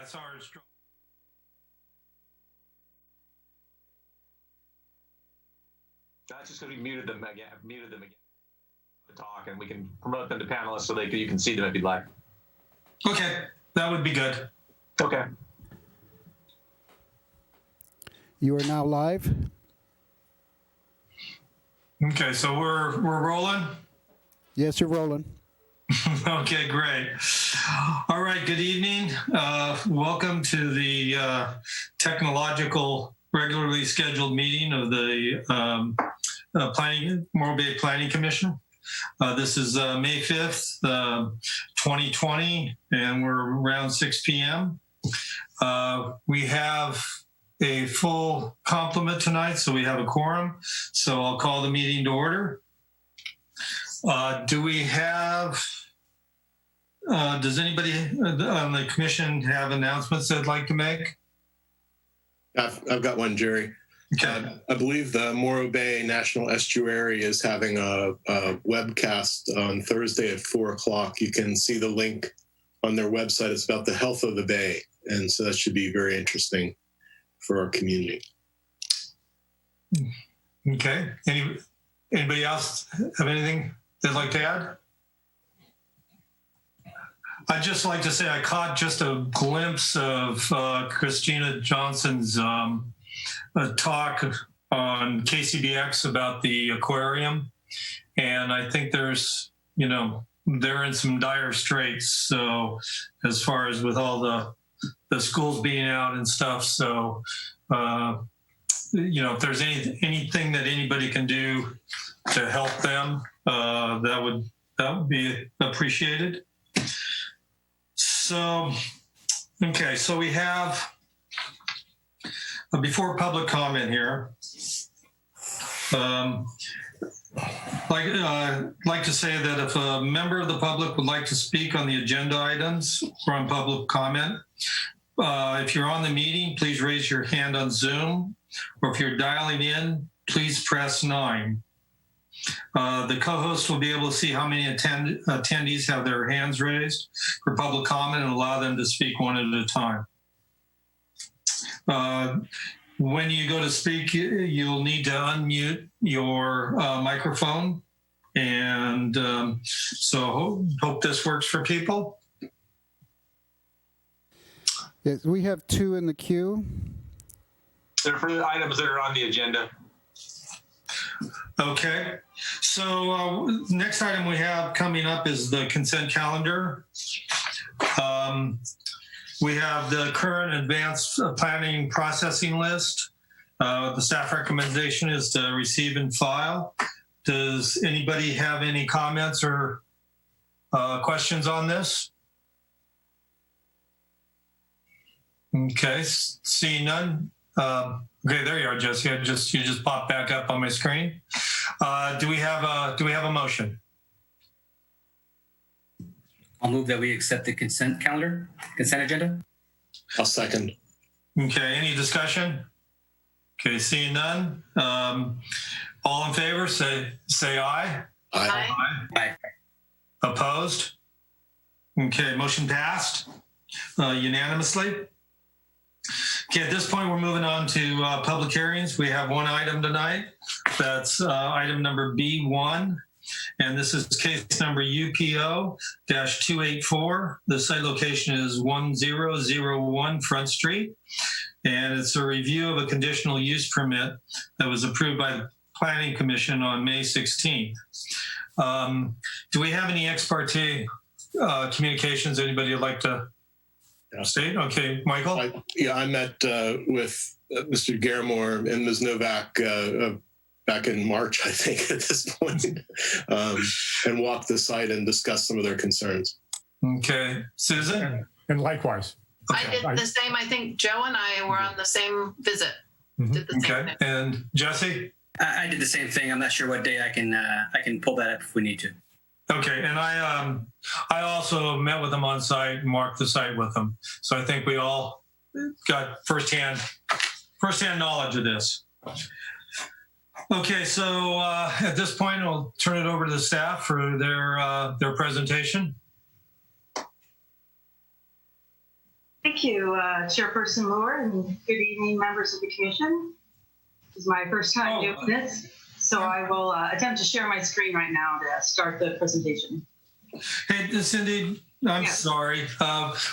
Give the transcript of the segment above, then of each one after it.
I saw her. That's just going to be muted them again to talk, and we can promote them to panelists so you can see them if you'd like. Okay, that would be good. Okay. You are now live. Okay, so we're rolling. Yes, you're rolling. Okay, great. All right, good evening. Welcome to the technological regularly scheduled meeting of the Morro Bay Planning Commission. This is May 5th, 2020, and we're around 6 p.m. We have a full complement tonight, so we have a quorum. So I'll call the meeting to order. Do we have, does anybody on the commission have announcements they'd like to make? I've got one, Jerry. Okay. I believe the Morro Bay National Estuary is having a webcast on Thursday at 4 o'clock. You can see the link on their website. It's about the health of the bay. And so that should be very interesting for our community. Okay. Anybody else have anything they'd like to add? I'd just like to say I caught just a glimpse of Christina Johnson's talk on KCBX about the aquarium. And I think there's, they're in some dire straits. So as far as with all the schools being out and stuff. So, if there's anything that anybody can do to help them, that would be appreciated. So, okay, so we have, before public comment here, like to say that if a member of the public would like to speak on the agenda items or on public comment, if you're on the meeting, please raise your hand on Zoom, or if you're dialing in, please press 9. The co-host will be able to see how many attendees have their hands raised for public comment and allow them to speak one at a time. When you go to speak, you'll need to unmute your microphone. And so hope this works for people. Yes, we have 2 in the queue. They're for the items that are on the agenda. Okay, so next item we have coming up is the consent calendar. We have the current advanced planning processing list. The staff recommendation is to receive and file. Does anybody have any comments or questions on this? Okay, seeing none. Okay, there you are, Jesse. You just popped back up on my screen. Do we have a motion? I'll move that we accept the consent agenda. I'll second. Okay, any discussion? Okay, seeing none. All in favor, say aye. Aye. Aye. Opposed? Okay, motion passed unanimously. Okay, at this point, we're moving on to public hearings. We have one item tonight. That's item number B1. And this is case number UPO-284. The site location is 1001 Front Street. And it's a review of a conditional use permit that was approved by the Planning Commission on May 16th. Do we have any ex parte communications? Anybody would like to state? Okay, Michael? I met with Mr. Garamore and Ms. Novak back in March, I think, at this point, and walked the site and discussed some of their concerns. Okay. Susan? And likewise. Okay. I did the same. I think Joe and I were on the same visit. Did the same thing. And Jesse? I did the same thing. I'm not sure what day I can pull that up if we need to. Okay, and I also met with them on site and marked the site with them. So I think we all got firsthand knowledge of this. Okay, so at this point, I'll turn it over to the staff for their presentation. Thank you, Chairperson Moore, and good evening, members of the commission. This is my first time doing this, so I will attempt to share my screen right now to start the presentation. Hey, Cindy, I'm sorry.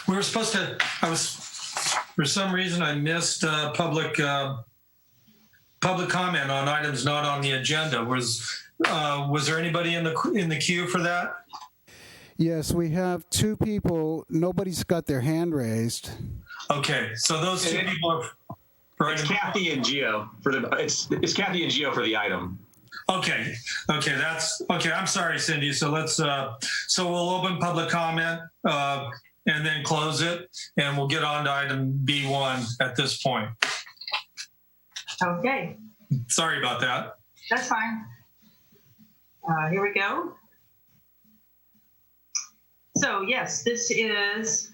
We were supposed to, for some reason, I missed public comment on items not on the agenda. Was there anybody in the queue for that? Yes, we have two people. Nobody's got their hand raised. Okay, so those two people are. It's Kathy and Gio for the. It's Kathy and Gio for the item. Okay, that's okay. I'm sorry, Cindy. So let's. So we'll open public comment and then close it, and we'll get on to item B1 at this point. Okay. Sorry about that. That's fine. Here we go. So yes, this is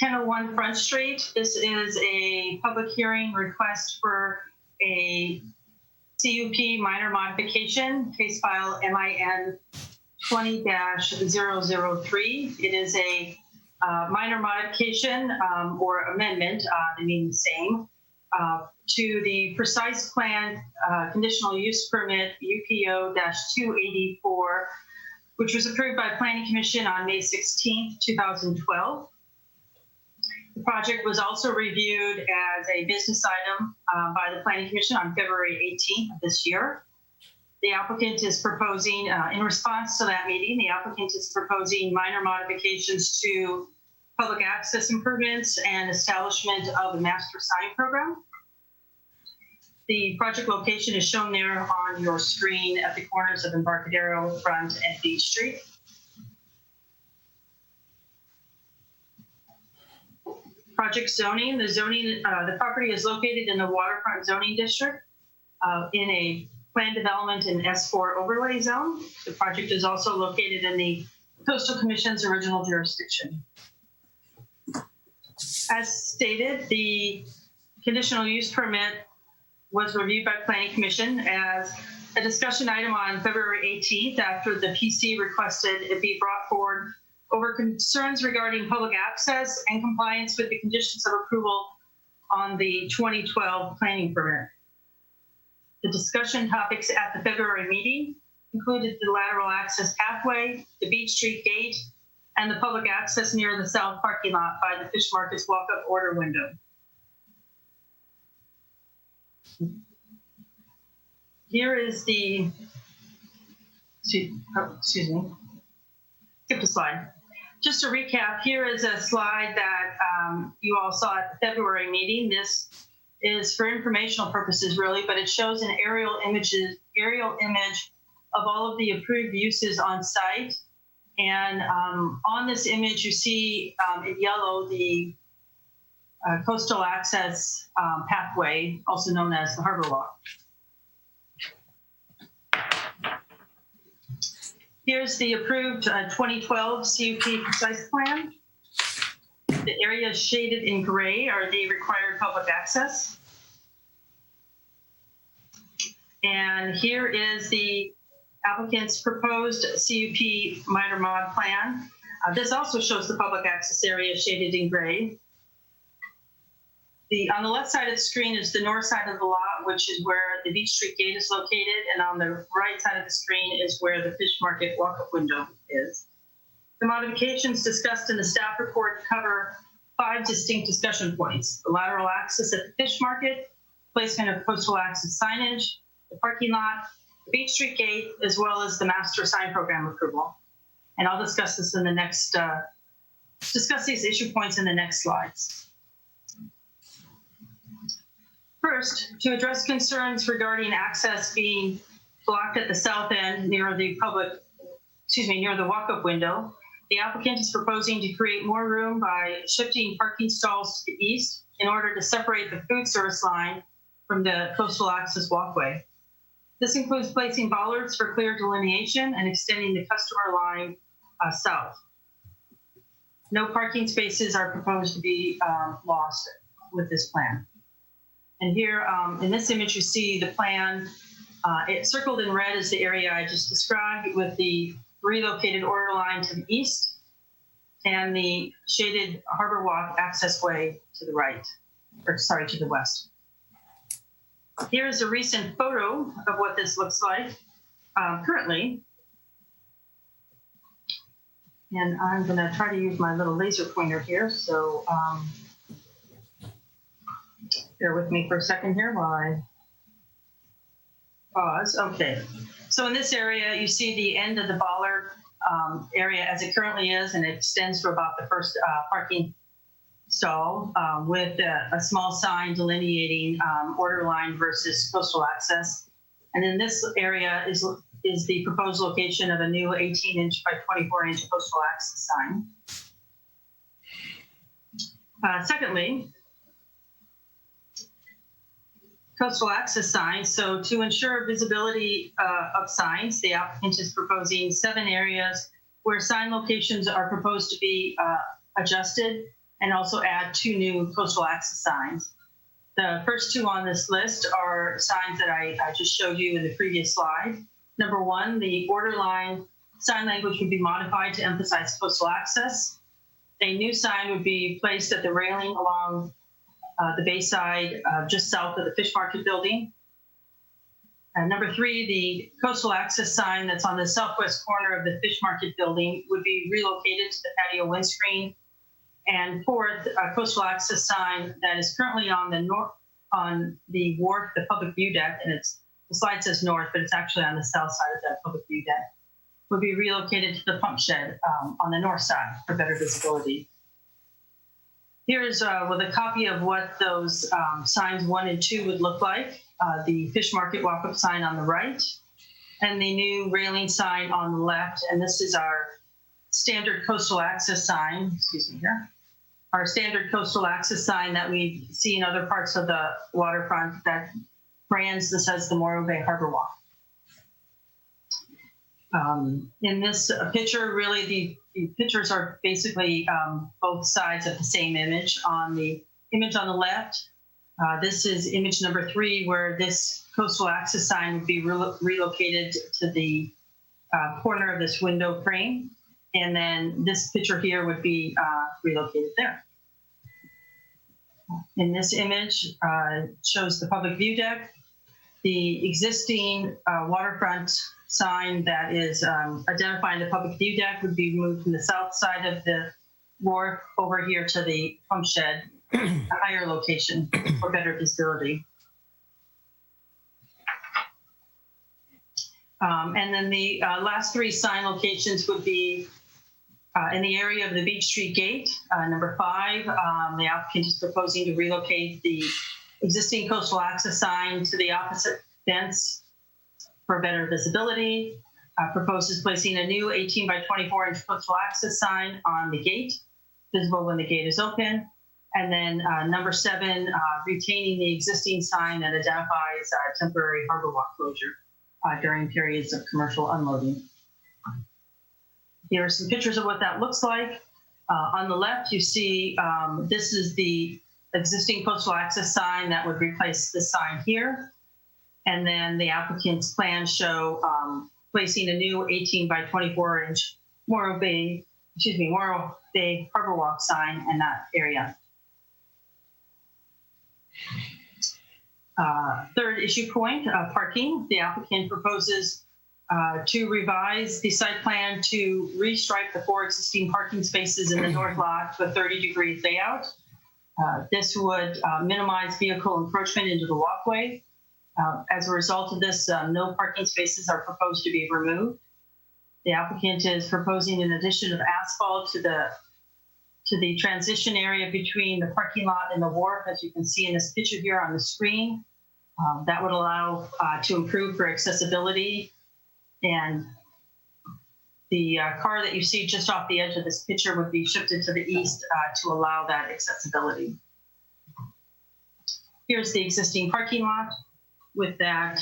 1001 Front Street. This is a public hearing request for a CUP minor modification, case file MIN 20-003. It is a minor modification or amendment, they mean the same, to the precise plan conditional use permit UPO-284, which was approved by Planning Commission on May 16th, 2012. The project was also reviewed as a business item by the Planning Commission on February 18th of this year. The applicant is proposing, in response to that meeting, the applicant is proposing minor modifications to public access improvements and establishment of the master sign program. The project location is shown there on your screen at the corners of Embarcadero, Front, and Beach Street. Project zoning. The property is located in the waterfront zoning district in a planned development in S4 overlay zone. The project is also located in the Coastal Commission's original jurisdiction. As stated, the conditional use permit was reviewed by Planning Commission as a discussion item on February 18th after the PC requested it be brought forward over concerns regarding public access and compliance with the conditions of approval on the 2012 planning permit. The discussion topics at the February meeting included the lateral access pathway, the Beach Street gate, and the public access near the south parking lot by the Fish Market's walk-up order window. Here is the, excuse me, skip a slide. Just to recap, here is a slide that you all saw at the February meeting. This is for informational purposes, really, but it shows an aerial image of all of the approved uses on site. And on this image, you see in yellow the coastal access pathway, also known as the Harbor Walk. Here's the approved 2012 CUP precise plan. The areas shaded in gray are the required public access. And here is the applicant's proposed CUP minor mod plan. This also shows the public access area shaded in gray. On the left side of the screen is the north side of the lot, which is where the Beach Street gate is located, and on the right side of the screen is where the Fish Market walk-up window is. The modifications discussed in the staff report cover 5 distinct discussion points: the lateral access at the Fish Market, placement of coastal access signage, the parking lot, the Beach Street gate, as well as the master sign program approval. And I'll discuss this in the next, discuss these issue points in the next slides. First, to address concerns regarding access being blocked at the south end near the near the walk-up window, the applicant is proposing to create more room by shifting parking stalls to the east in order to separate the food service line from the coastal access walkway. This includes placing bollards for clear delineation and extending the customer line south. No parking spaces are proposed to be lost with this plan. And here in this image, you see the plan. It circled in red is the area I just described with the relocated order line to the east. and the shaded Harbor Walk access way to the right, or sorry, to the west. Here's a recent photo of what this looks like currently. And I'm going to try to use my little laser pointer here. So bear with me for a second here while I pause. Okay. So in this area, you see the end of the bollard area as it currently is, and it extends to about the first parking stall with a small sign delineating order line versus coastal access. And then this area is the proposed location of a new 18-inch by 24-inch coastal access sign. Secondly, coastal access signs. So to ensure visibility of signs, the applicant is proposing 7 areas where sign locations are proposed to be adjusted, and also add 2 new coastal access signs. The first 2 on this list are signs that I just showed you in the previous slide. Number 1, the order line sign language would be modified to emphasize coastal access. A new sign would be placed at the railing along the bayside just south of the fish market building. Number 3, the coastal access sign that's on the southwest corner of the fish market building would be relocated to the patio windscreen. And 4th, a coastal access sign that is currently on the wharf, the public view deck, and the slide says north, but it's actually on the south side of that public view deck, would be relocated to the pump shed on the north side for better visibility. Here's with a copy of what those signs 1 and 2 would look like. The fish market walk-up sign on the right, and the new railing sign on the left. And this is our standard coastal access sign, excuse me here. Our standard coastal access sign that we see in other parts of the waterfront that brands this as the Morro Bay Harbor Walk. In this picture, really the pictures are basically both sides of the same image. On the image on the left, this is image number 3, where this coastal access sign would be relocated to the corner of this window frame. And then this picture here would be relocated there. In this image, shows the public view deck. The existing waterfront sign that is identifying the public view deck would be moved from the south side of the wharf over here to the pump shed, a higher location for better visibility. And then the last 3 sign locations would be in the area of the Beach Street Gate. Number 5, the applicant is proposing to relocate the existing coastal access sign to the opposite fence for better visibility. Proposes placing a new 18 by 24-inch coastal access sign on the gate, visible when the gate is open. And then number 7, retaining the existing sign that identifies temporary harbor walk closure during periods of commercial unloading. Here are some pictures of what that looks like. On the left, you see this is the existing coastal access sign that would replace this sign here. And then the applicant's plans show placing a new 18 by 24-inch Morro Bay Harbor Walk sign in that area. Third issue point, parking. The applicant proposes to revise the site plan to restripe the 4 existing parking spaces in the north lot to a 30-degree layout. This would minimize vehicle encroachment into the walkway. As a result of this, no parking spaces are proposed to be removed. The applicant is proposing an addition of asphalt to the transition area between the parking lot and the wharf, as you can see in this picture here on the screen. That would allow to improve for accessibility. And the car that you see just off the edge of this picture would be shifted to the east to allow that accessibility. Here's the existing parking lot with that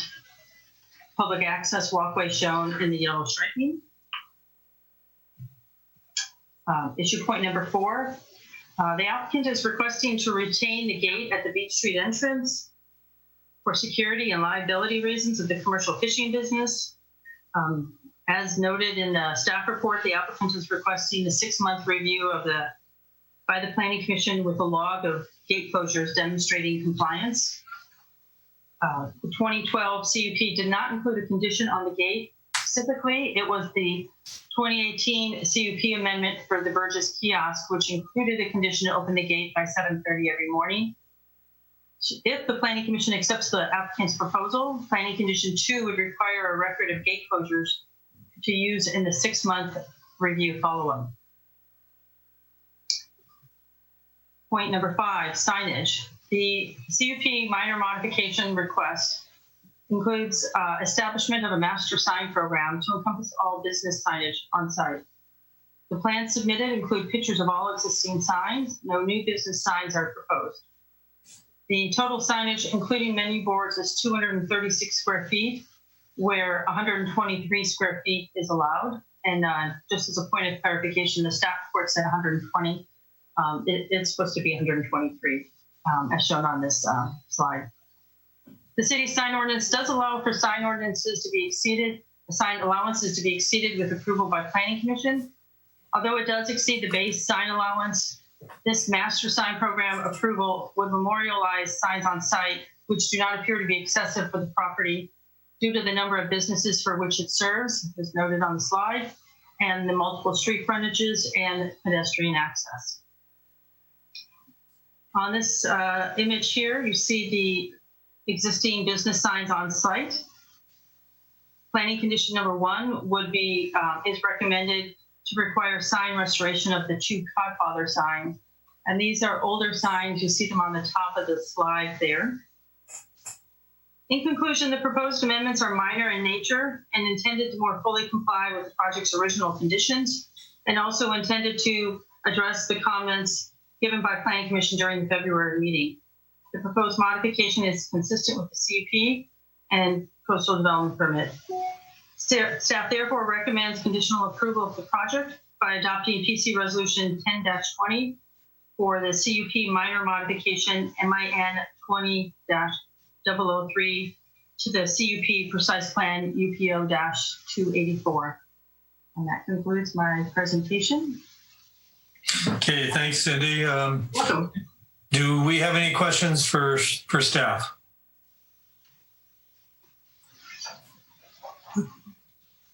public access walkway shown in the yellow striping. Issue point number 4, the applicant is requesting to retain the gate at the Beach Street entrance for security and liability reasons of the commercial fishing business. As noted in the staff report, the applicant is requesting a 6-month review by the Planning Commission with a log of gate closures demonstrating compliance. The 2012 CUP did not include a condition on the gate. Specifically, it was the 2018 CUP amendment for the Burgess kiosk, which included a condition to open the gate by 7:30 every morning. If the Planning Commission accepts the applicant's proposal, Planning Condition 2 would require a record of gate closures to use in the 6-month review follow-up. Point number 5, signage. The CUP minor modification request includes establishment of a master sign program to encompass all business signage on site. The plans submitted include pictures of all existing signs. No new business signs are proposed. The total signage, including menu boards, is 236 square feet, where 123 square feet is allowed. And just as a point of clarification, the staff report said 120. It's supposed to be 123, as shown on this slide. The city sign ordinance does allow for sign allowances to be exceeded with approval by Planning Commission. Although it does exceed the base sign allowance, this master sign program approval would memorialize signs on site, which do not appear to be excessive for the property due to the number of businesses for which it serves, as noted on the slide, and the multiple street frontages and pedestrian access. On this image here, you see the existing business signs on site. Planning condition number 1 would be, is recommended to require sign restoration of the 2 Godfather signs. And these are older signs. You see them on the top of the slide there. In conclusion, the proposed amendments are minor in nature and intended to more fully comply with the project's original conditions, and also intended to address the comments given by Planning Commission during the February meeting. The proposed modification is consistent with the CUP and coastal development permit. Staff therefore recommends conditional approval of the project by adopting PC Resolution 10-20 for the CUP minor modification MIN 20-003 to the CUP precise plan UPO-284. And that concludes my presentation. Okay, thanks, Cindy. Welcome. Do we have any questions for staff?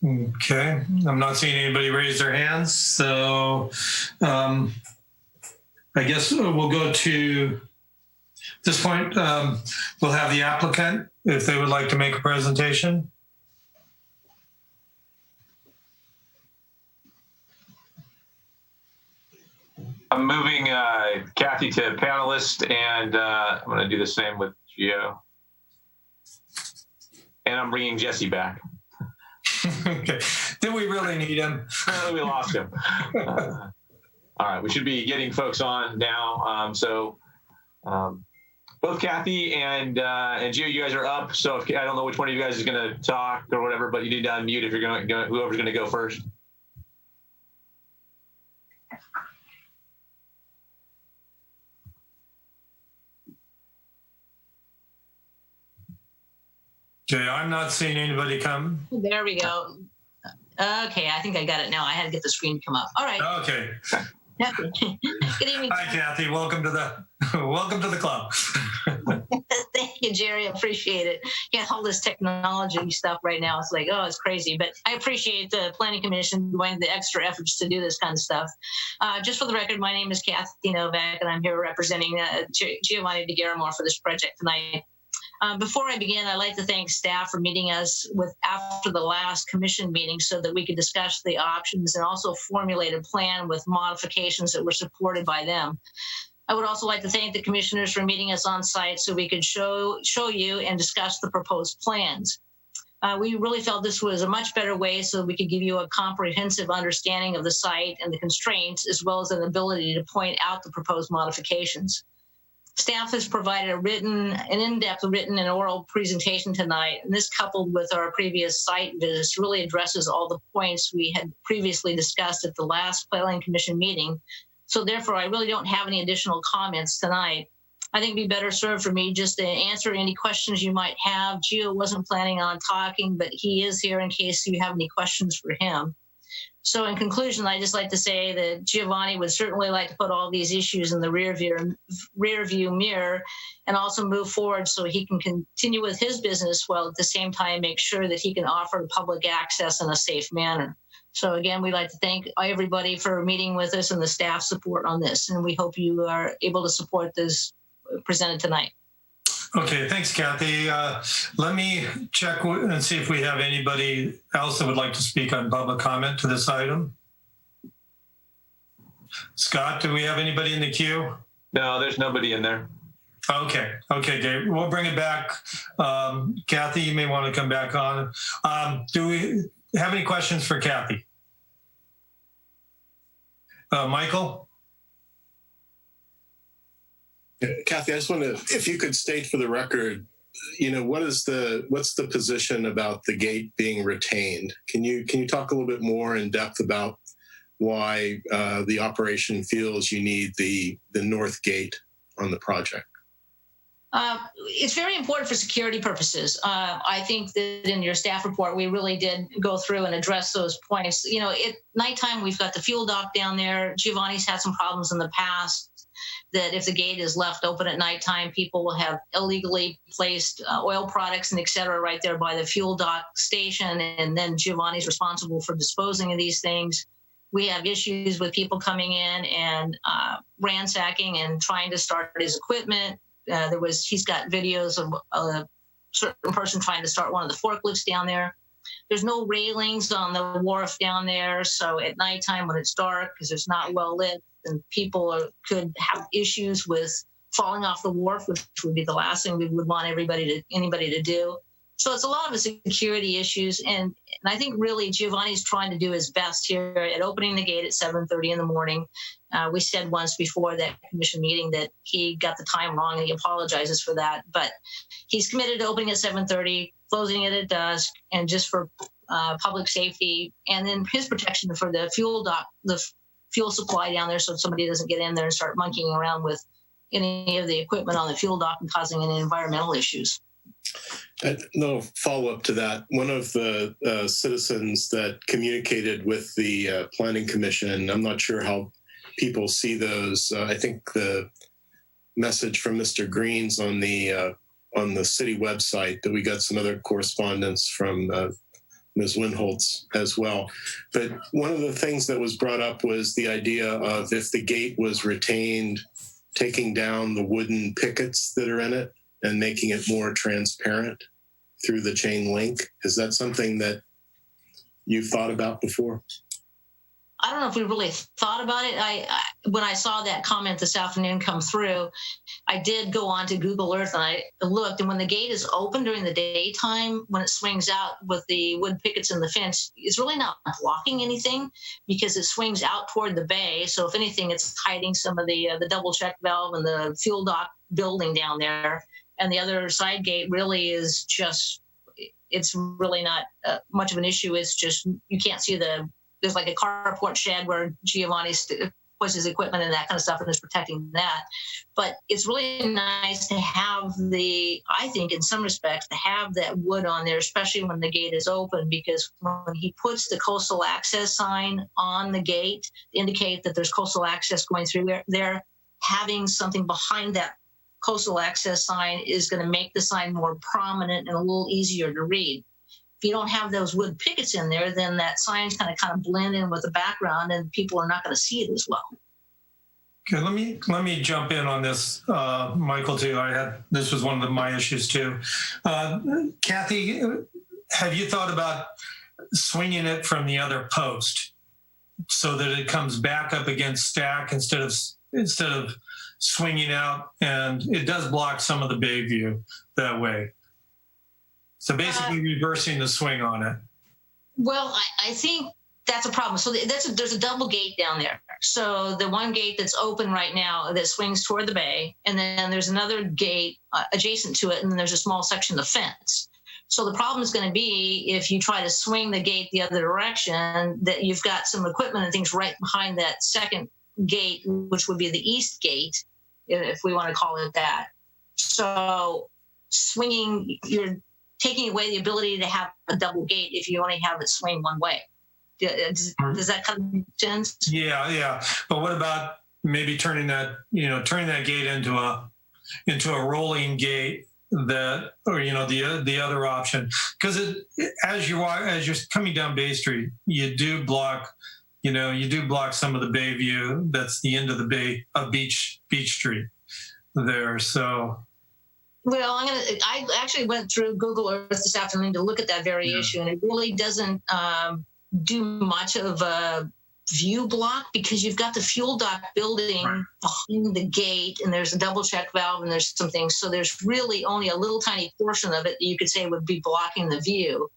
Okay, I'm not seeing anybody raise their hands, so I guess we'll go to this point. We'll have the applicant if they would like to make a presentation. I'm moving Kathy to panelist, and I'm going to do the same with Gio. And I'm bringing Jesse back. Okay. Did we really need him? We lost him. All right. We should be getting folks on now. Both Kathy and Gio, you guys are up. So if, I don't know which one of you guys is going to talk or whatever, but you need to unmute if you're going to, whoever's going to go first. Okay, I'm not seeing anybody come. There we go. Okay, I think I got it now. I had to get the screen to come up. All right. Okay. Good evening. Hi, Kathy. Welcome to the club. Thank you, Jerry. I appreciate it. Yeah, all this technology stuff right now, it's like, oh, it's crazy. But I appreciate the Planning Commission doing the extra efforts to do this kind of stuff. Just for the record, my name is Kathy Novak, and I'm here representing Giovanni DeGaramo for this project tonight. Before I begin, I'd like to thank staff for meeting us after the last commission meeting so that we could discuss the options and also formulate a plan with modifications that were supported by them. I would also like to thank the commissioners for meeting us on site so we could show you and discuss the proposed plans. We really felt this was a much better way so we could give you a comprehensive understanding of the site and the constraints, as well as an ability to point out the proposed modifications. Staff has provided an in-depth written and oral presentation tonight, and this coupled with our previous site visits really addresses all the points we had previously discussed at the last Planning Commission meeting. So therefore, I really don't have any additional comments tonight. I think it'd be better served for me just to answer any questions you might have. Gio wasn't planning on talking, but he is here in case you have any questions for him. So in conclusion, I'd just like to say that Giovanni would certainly like to put all these issues in the rear view mirror and also move forward so he can continue with his business while at the same time make sure that he can offer public access in a safe manner. So again, we'd like to thank everybody for meeting with us and the staff support on this. And we hope you are able to support this presented tonight. Okay, thanks, Kathy. Let me check and see if we have anybody else that would like to speak on public comment to this item. Scott, do we have anybody in the queue? No, there's nobody in there. Okay, Dave, we'll bring it back. Kathy, you may want to come back on. Do we have any questions for Kathy? Michael? Kathy, I just want to, if you could state for the record, what's the position about the gate being retained? Can you talk a little bit more in depth about why the operation feels you need the north gate on the project? It's very important for security purposes. I think that in your staff report, we really did go through and address those points. At nighttime, we've got the fuel dock down there. Giovanni's had some problems in the past that if the gate is left open at nighttime, people will have illegally placed oil products and et cetera right there by the fuel dock station. And then Giovanni's responsible for disposing of these things. We have issues with people coming in and ransacking and trying to start his equipment. He's got videos of a certain person trying to start one of the forklifts down there. There's no railings on the wharf down there. So at nighttime when it's dark, because it's not well lit, then people could have issues with falling off the wharf, which would be the last thing we would want anybody to do. So it's a lot of security issues. And I think really Giovanni's trying to do his best here at opening the gate at 7:30 in the morning. We said once before that commission meeting that he got the time wrong and he apologizes for that. But he's committed to opening at 7:30, closing it at dusk, and just for public safety. And then his protection for the fuel dock, the fuel supply down there so somebody doesn't get in there and start monkeying around with any of the equipment on the fuel dock and causing any environmental issues. No follow-up to that. One of the citizens that communicated with the Planning Commission, I'm not sure how people see those. I think the message from Mr. Green's on the city website, that we got some other correspondence from Ms. Winholtz as well. But one of the things that was brought up was the idea of, if the gate was retained, taking down the wooden pickets that are in it and making it more transparent through the chain link. Is that something that you've thought about before? I don't know if we really thought about it. When I saw that comment this afternoon come through, I did go on to Google Earth and I looked. And when the gate is open during the daytime, when it swings out with the wood pickets in the fence, it's really not blocking anything because it swings out toward the bay. So if anything, it's hiding some of the double check valve and the fuel dock building down there. And the other side gate really is just, it's really not much of an issue. It's just, you can't see there's like a carport shed where Giovanni puts his equipment and that kind of stuff and is protecting that. But it's really nice to have I think in some respects, to have that wood on there, especially when the gate is open, because when he puts the coastal access sign on the gate to indicate that there's coastal access going through there, having something behind that coastal access sign is going to make the sign more prominent and a little easier to read. If you don't have those wood pickets in there, then that sign's kind of blend in with the background and people are not going to see it as well. Okay, let me jump in on this, Michael, too. This was one of my issues too. Kathy, have you thought about swinging it from the other post so that it comes back up against stack instead of swinging out, and it does block some of the bay view that way? So basically reversing the swing on it. Well, I think that's a problem. So there's a double gate down there. So the one gate that's open right now that swings toward the bay, and then there's another gate adjacent to it, and then there's a small section of fence. So the problem is going to be if you try to swing the gate the other direction, that you've got some equipment and things right behind that second gate, which would be the east gate. if we want to call it that. So swinging, you're taking away the ability to have a double gate if you only have it swing one way. Does that come to sense? Yeah. But what about maybe turning that gate into a rolling gate, that, or the other option? Because as you're coming down Bay Street, you do block some of the Bay View. That's the end of the Bay of Beach Street there. So. Well, I actually went through Google Earth this afternoon to look at that very issue, and it really doesn't do much of a view block, because you've got the fuel dock building behind the gate, and there's a double check valve, and there's some things. So there's really only a little tiny portion of it that you could say would be blocking the view.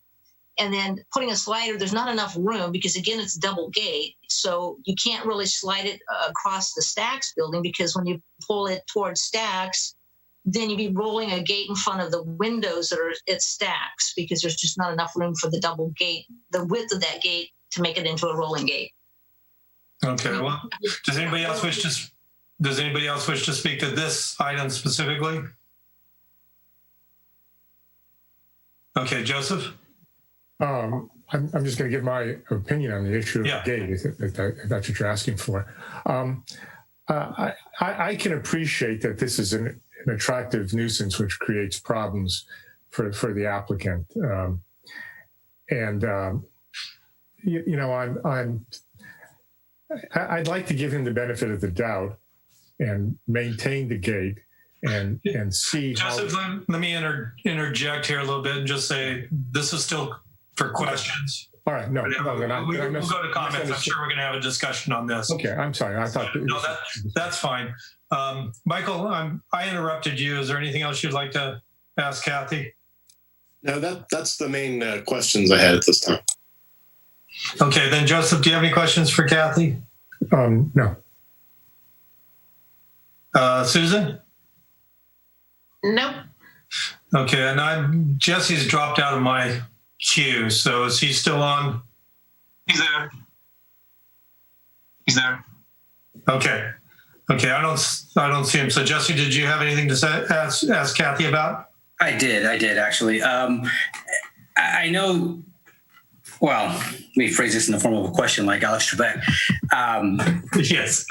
And then putting a slider, there's not enough room, because again, it's a double gate. So you can't really slide it across the Stacks building, because when you pull it towards Stacks, then you'd be rolling a gate in front of the windows that are at Stacks, because there's just not enough room for the double gate, the width of that gate, to make it into a rolling gate. Okay. Well, does anybody else wish to speak to this item specifically? Okay, Joseph. I'm just going to give my opinion on the issue of the gate, if that's what you're asking for. I can appreciate that this is an attractive nuisance which creates problems for the applicant, I'd like to give him the benefit of the doubt and maintain the gate and see. Joseph, let me interject here a little bit and just say this is still for questions. All right, we'll go to comments. I'm sure we're going to have a discussion on this. Okay, I'm sorry. I thought that's fine. Michael, I interrupted you. Is there anything else you'd like to ask Kathy? No, that's the main questions I had at this time. Okay, then Joseph, do you have any questions for Kathy? No. Susan? Nope. Okay, and Jesse's dropped out of my queue, so is he still on? He's there. Okay, I don't see him. So Jesse, did you have anything to say, ask Kathy about? I did actually. I know. Well, let me phrase this in the form of a question, like Alex Trebek. Yes.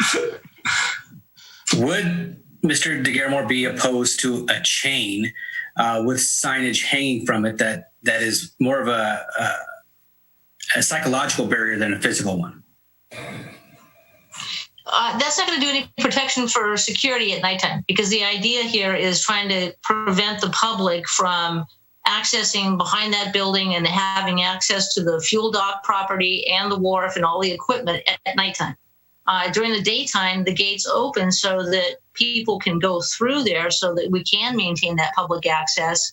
Would Mr. DeGarmore be opposed to a chain with signage hanging from it that is more of a psychological barrier than a physical one? That's not going to do any protection for security at nighttime, because the idea here is trying to prevent the public from accessing behind that building and having access to the fuel dock property and the wharf and all the equipment at nighttime. During the daytime, the gates open so that people can go through there, so that we can maintain that public access.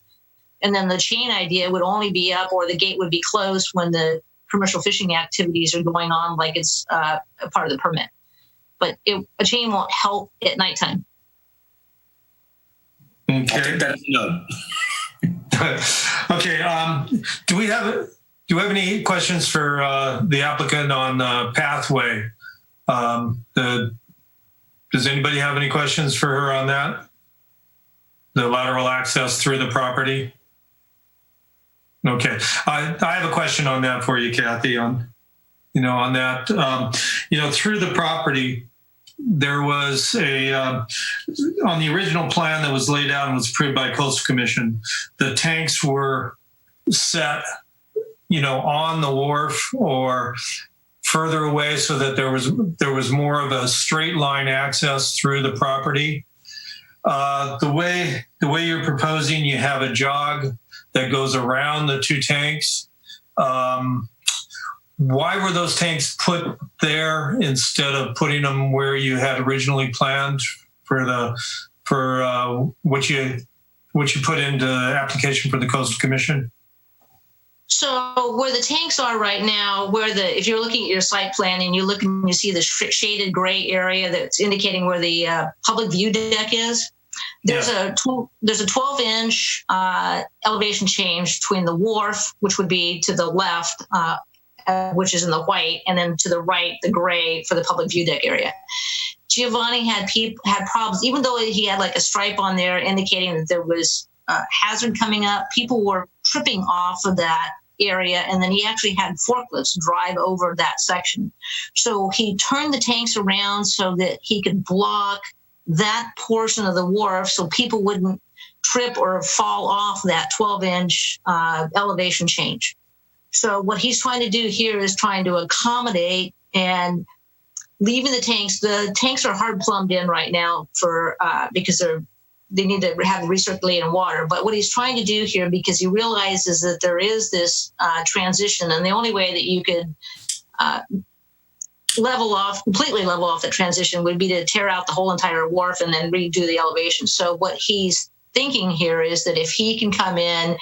And then the chain idea would only be up, or the gate would be closed when the commercial fishing activities are going on, like it's a part of the permit. But a chain won't help at nighttime. Okay. I'll take that as a no. Okay. Do we have any questions for the applicant on the pathway? Does anybody have any questions for her on that? The lateral access through the property? Okay. I have a question on that for you, Kathy, on that. Through the property, there was on the original plan that was laid out and was approved by Coastal Commission, the tanks were set, on the wharf or further away, so that there was more of a straight line access through the property. The way you're proposing, you have a jog that goes around the two tanks. Why were those tanks put there instead of putting them where you had originally planned for what you put into the application for the Coastal Commission? So where the tanks are right now, if you're looking at your site plan and you look and you see the shaded gray area that's indicating where the public view deck is, there's a 12-inch elevation change between the wharf, which would be to the left, which is in the white, and then to the right, the gray for the public view deck area. Giovanni had problems, even though he had like a stripe on there indicating that there was a hazard coming up. People were tripping off of that area, and then he actually had forklifts drive over that section. So he turned the tanks around so that he could block that portion of the wharf so people wouldn't trip or fall off that 12-inch elevation change. So what he's trying to do here is trying to accommodate and leaving the tanks. The tanks are hard plumbed in right now for because they need to have recirculating water. But what he's trying to do here, because he realizes that there is this transition, and the only way that you could completely level off the transition would be to tear out the whole entire wharf and then redo the elevation. So what he's thinking here is that if he can come in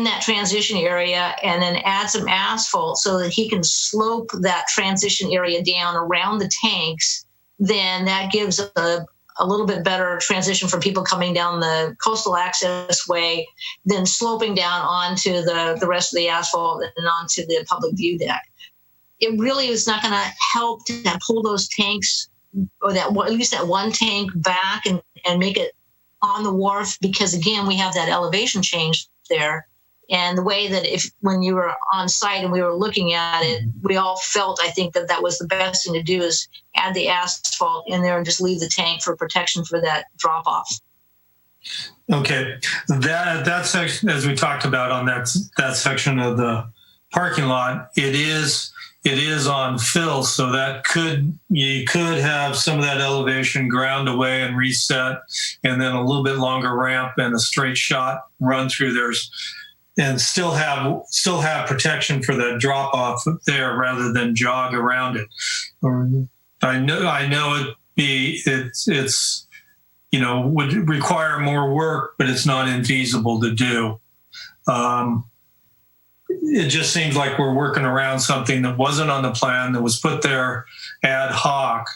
that transition area and then add some asphalt so that he can slope that transition area down around the tanks, then that gives a little bit better transition for people coming down the coastal access way than sloping down onto the rest of the asphalt and onto the public view deck. It really is not going to help to pull those tanks, or at least that one tank back and make it on the wharf, because again, we have that elevation change there. And the way that when you were on site and we were looking at it, we all felt, I think, that was the best thing to do is add the asphalt in there and just leave the tank for protection for that drop off. Okay, that section, as we talked about on that section of the parking lot, it is on fill, so that you could have some of that elevation ground away and reset, and then a little bit longer ramp and a straight shot run through there, and still have protection for that drop off there rather than jog around it. I know it's would require more work, but it's not infeasible to do. It just seems like we're working around something that wasn't on the plan, that was put there ad hoc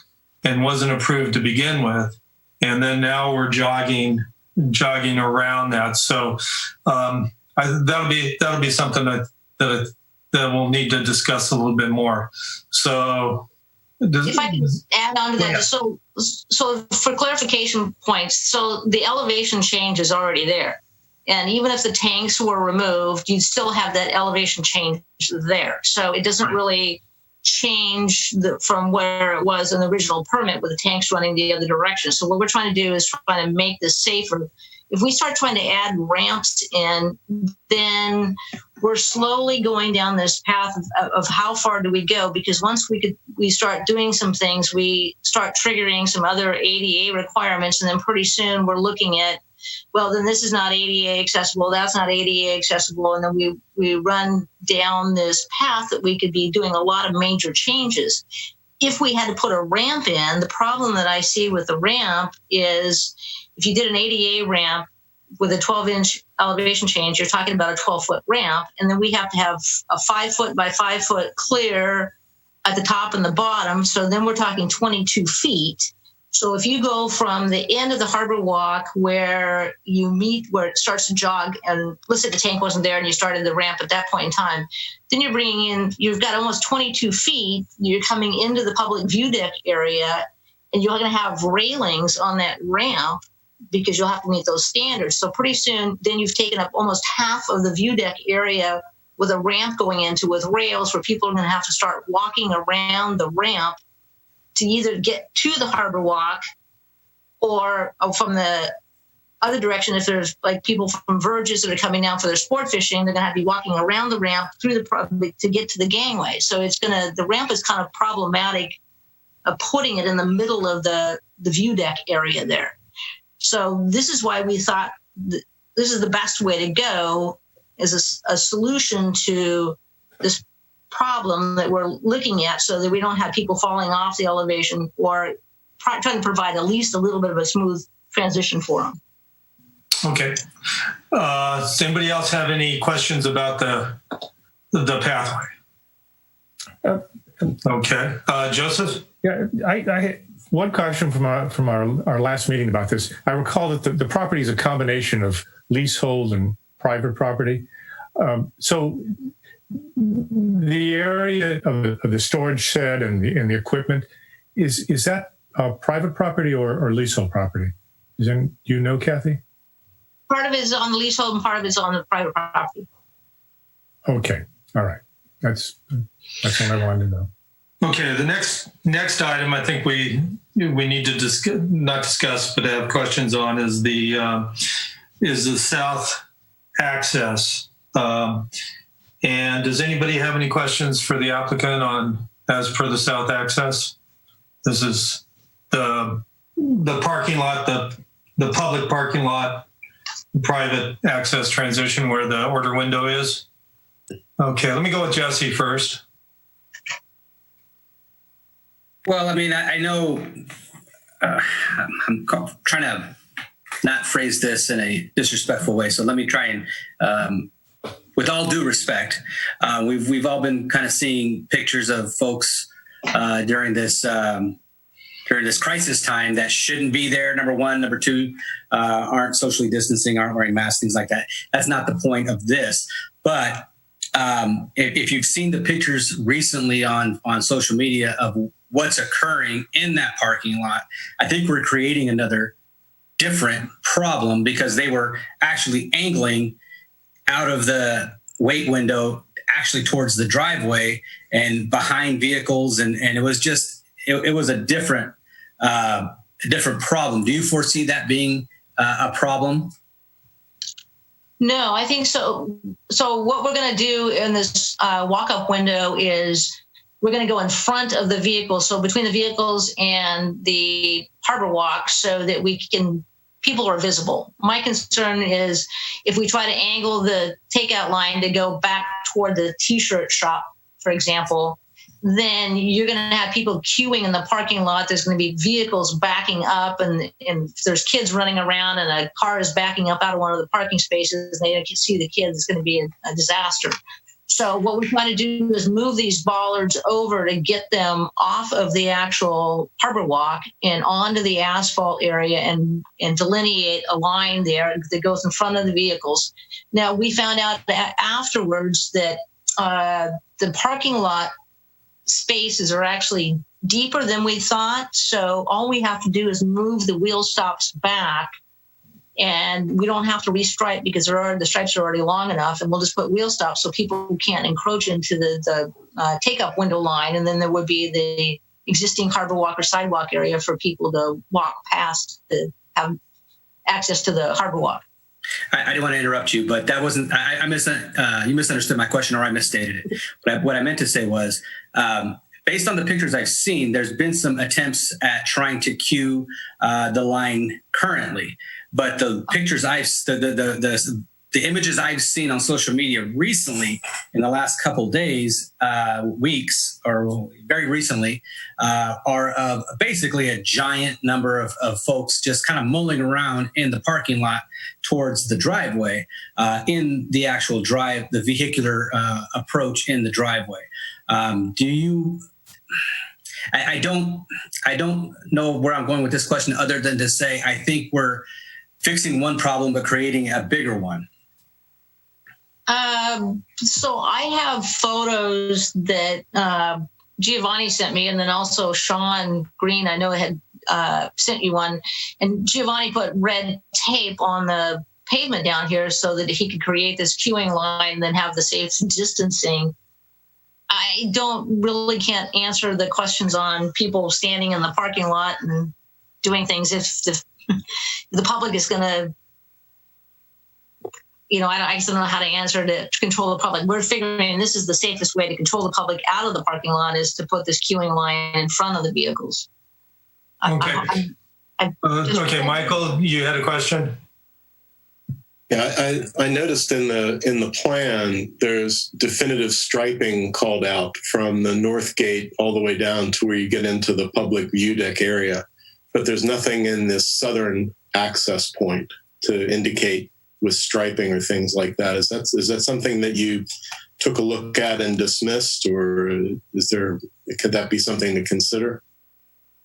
and wasn't approved to begin with, and then now we're jogging around that. So that'll be something that we'll need to discuss a little bit more. So, if I can add on to that, so for clarification points, so the elevation change is already there. And even if the tanks were removed, you'd still have that elevation change there. So it doesn't really change from where it was in the original permit with the tanks running the other direction. So what we're trying to do is try to make this safer. If we start trying to add ramps in, then we're slowly going down this path of how far do we go? Because once we start doing some things, we start triggering some other ADA requirements, and then pretty soon we're looking at, well, then this is not ADA accessible, that's not ADA accessible, and then we run down this path that we could be doing a lot of major changes. If we had to put a ramp in, the problem that I see with the ramp is if you did an ADA ramp with a 12-inch elevation change, you're talking about a 12-foot ramp, and then we have to have a 5-foot by 5-foot clear at the top and the bottom, so then we're talking 22 feet. So if you go from the end of the harbor walk where you meet, where it starts to jog, and let's say the tank wasn't there and you started the ramp at that point in time, then you've got almost 22 feet, you're coming into the public view deck area, and you're going to have railings on that ramp because you'll have to meet those standards. So pretty soon, then you've taken up almost half of the view deck area with a ramp going into with rails where people are going to have to start walking around the ramp to either get to the harbor walk or from the other direction. If there's like people from Verges that are coming down for their sport fishing, they're going to have to be walking around the ramp through to get to the gangway. So the ramp is kind of problematic of putting it in the middle of the view deck area there. So this is why we thought this is the best way to go, is a solution to this problem that we're looking at, so that we don't have people falling off the elevation, or trying to provide at least a little bit of a smooth transition for them. Okay. Does anybody else have any questions about the pathway? Okay. Joseph? Yeah, I one question from our last meeting about this. I recall that the property is a combination of leasehold and private property. So the area of the storage shed and the equipment, is that private property or leasehold property? Do you know, Kathy? Part of it is on the leasehold and part of it is on the private property. Okay. All right. That's what I wanted to know. Okay. The next item I think we need to not discuss, but have questions on is the south access. And does anybody have any questions for the applicant on as per the south access? This is the parking lot, the public parking lot, private access transition where the order window is. Okay, let me go with Jesse first. Well, I mean, I know I'm trying to not phrase this in a disrespectful way, so let me try and, with all due respect, we've all been kind of seeing pictures of folks during this crisis time that shouldn't be there. Number one, number two, aren't socially distancing, aren't wearing masks, things like that. That's not the point of this, but. If you've seen the pictures recently on social media of what's occurring in that parking lot, I think we're creating another different problem because they were actually angling out of the wait window actually towards the driveway and behind vehicles. And it was just, it was a different problem. Do you foresee that being a problem? No, I think so. So what we're going to do in this walk-up window is we're going to go in front of the vehicle, so between the vehicles and the harbor walk, so that people are visible. My concern is if we try to angle the takeout line to go back toward the T-shirt shop, for example, then you're going to have people queuing in the parking lot. There's going to be vehicles backing up, and if there's kids running around and a car is backing up out of one of the parking spaces, and they can see the kids, it's going to be a disaster. So what we're trying to do is move these bollards over to get them off of the actual harbor walk and onto the asphalt area and delineate a line there that goes in front of the vehicles. Now, we found out afterwards that the parking lot spaces are actually deeper than we thought. So all we have to do is move the wheel stops back, and we don't have to restripe because the stripes are already long enough, and we'll just put wheel stops so people can't encroach into the take-up window line. And then there would be the existing harbor walk or sidewalk area for people to walk past to have access to the harbor walk. I didn't want to interrupt you, but that wasn't. You misunderstood my question, or I misstated it. But what I meant to say was, based on the pictures I've seen, there's been some attempts at trying to queue the line currently. But the pictures the images I've seen on social media recently, in the last couple days, weeks, or very recently, are of basically a giant number of folks just kind of mulling around in the parking lot towards the driveway, in the actual the vehicular approach in the driveway. I don't know where I'm going with this question other than to say I think we're fixing one problem but creating a bigger one. So I have photos that Giovanni sent me, and then also Sean Green, I know, had sent you one. And Giovanni put red tape on the pavement down here so that he could create this queuing line and then have the safe distancing. I can't answer the questions on people standing in the parking lot and doing things if the public is going to, I just don't know how to answer to control the public. We're figuring this is the safest way to control the public out of the parking lot is to put this queuing line in front of the vehicles. Okay. Okay, Michael, you had a question? Yeah, I noticed in the plan there's definitive striping called out from the north gate all the way down to where you get into the public view deck area, but there's nothing in this southern access point to indicate with striping or things like that. Is that something that you took a look at and dismissed, or could that be something to consider?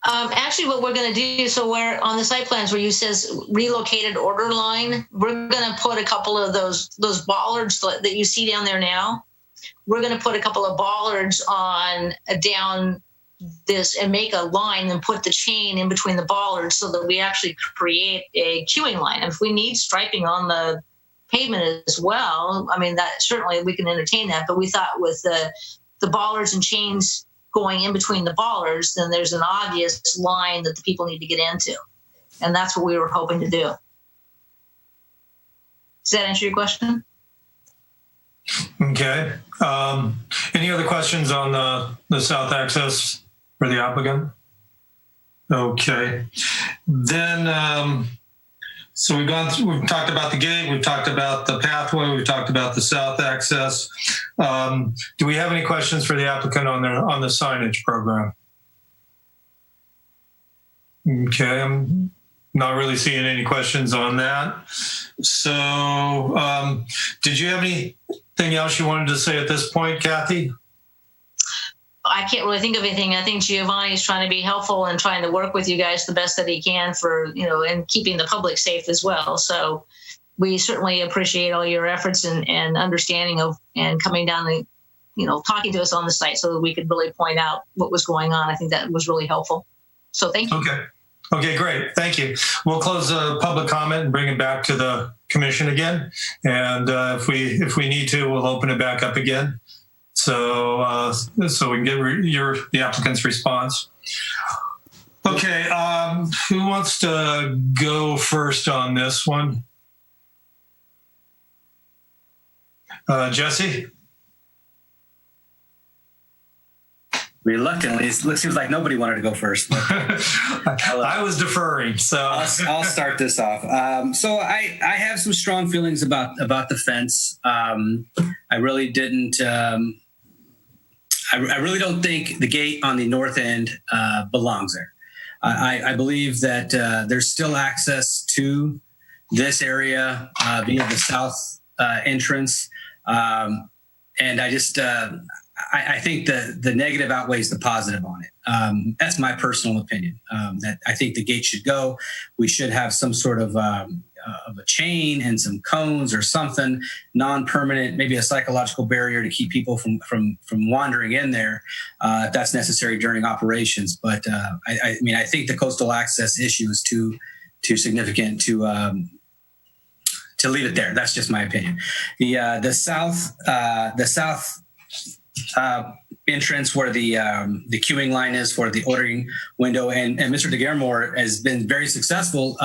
Actually, what we're going to do, so we're on the site plans where you says relocated order line, we're going to put a couple of those bollards that you see down there now. We're going to put a couple of bollards on down this and make a line and put the chain in between the bollards so that we actually create a queuing line. And if we need striping on the pavement as well, I mean, that certainly we can entertain that. But we thought with the bollards and chains going in between the bollards, then there's an obvious line that the people need to get into. And that's what we were hoping to do. Does that answer your question? Okay. Any other questions on the south access for the applicant? Okay. Then, so we've talked about the gate, we've talked about the pathway, we've talked about the south access. Do we have any questions for the applicant on the signage program? Okay, I'm not really seeing any questions on that. So, did you have anything else you wanted to say at this point, Kathy? I can't really think of anything. I think Giovanni's trying to be helpful and trying to work with you guys the best that he can for, and keeping the public safe as well. So we certainly appreciate all your efforts and understanding of, and coming down and, talking to us on the site so that we could really point out what was going on. I think that was really helpful. So thank you. Okay, great. Thank you. We'll close the public comment and bring it back to the commission again. And if we need to, we'll open it back up again. So we can get the applicant's response. Okay, who wants to go first on this one? Jesse? Reluctantly, it seems like nobody wanted to go first. I was deferring, so I'll start this off. So I have some strong feelings about the fence. I really didn't. I really don't think the gate on the north end belongs there. I believe that there's still access to this area via the south entrance, and I just. I think the negative outweighs the positive on it. That's my personal opinion. That I think the gate should go. We should have some sort of a chain and some cones or something non-permanent, maybe a psychological barrier to keep people from wandering in there if that's necessary during operations. But I think the coastal access issue is too significant to leave it there. That's just my opinion. The south entrance where the queuing line is for the ordering window, and Mr. DeGarmore has been very successful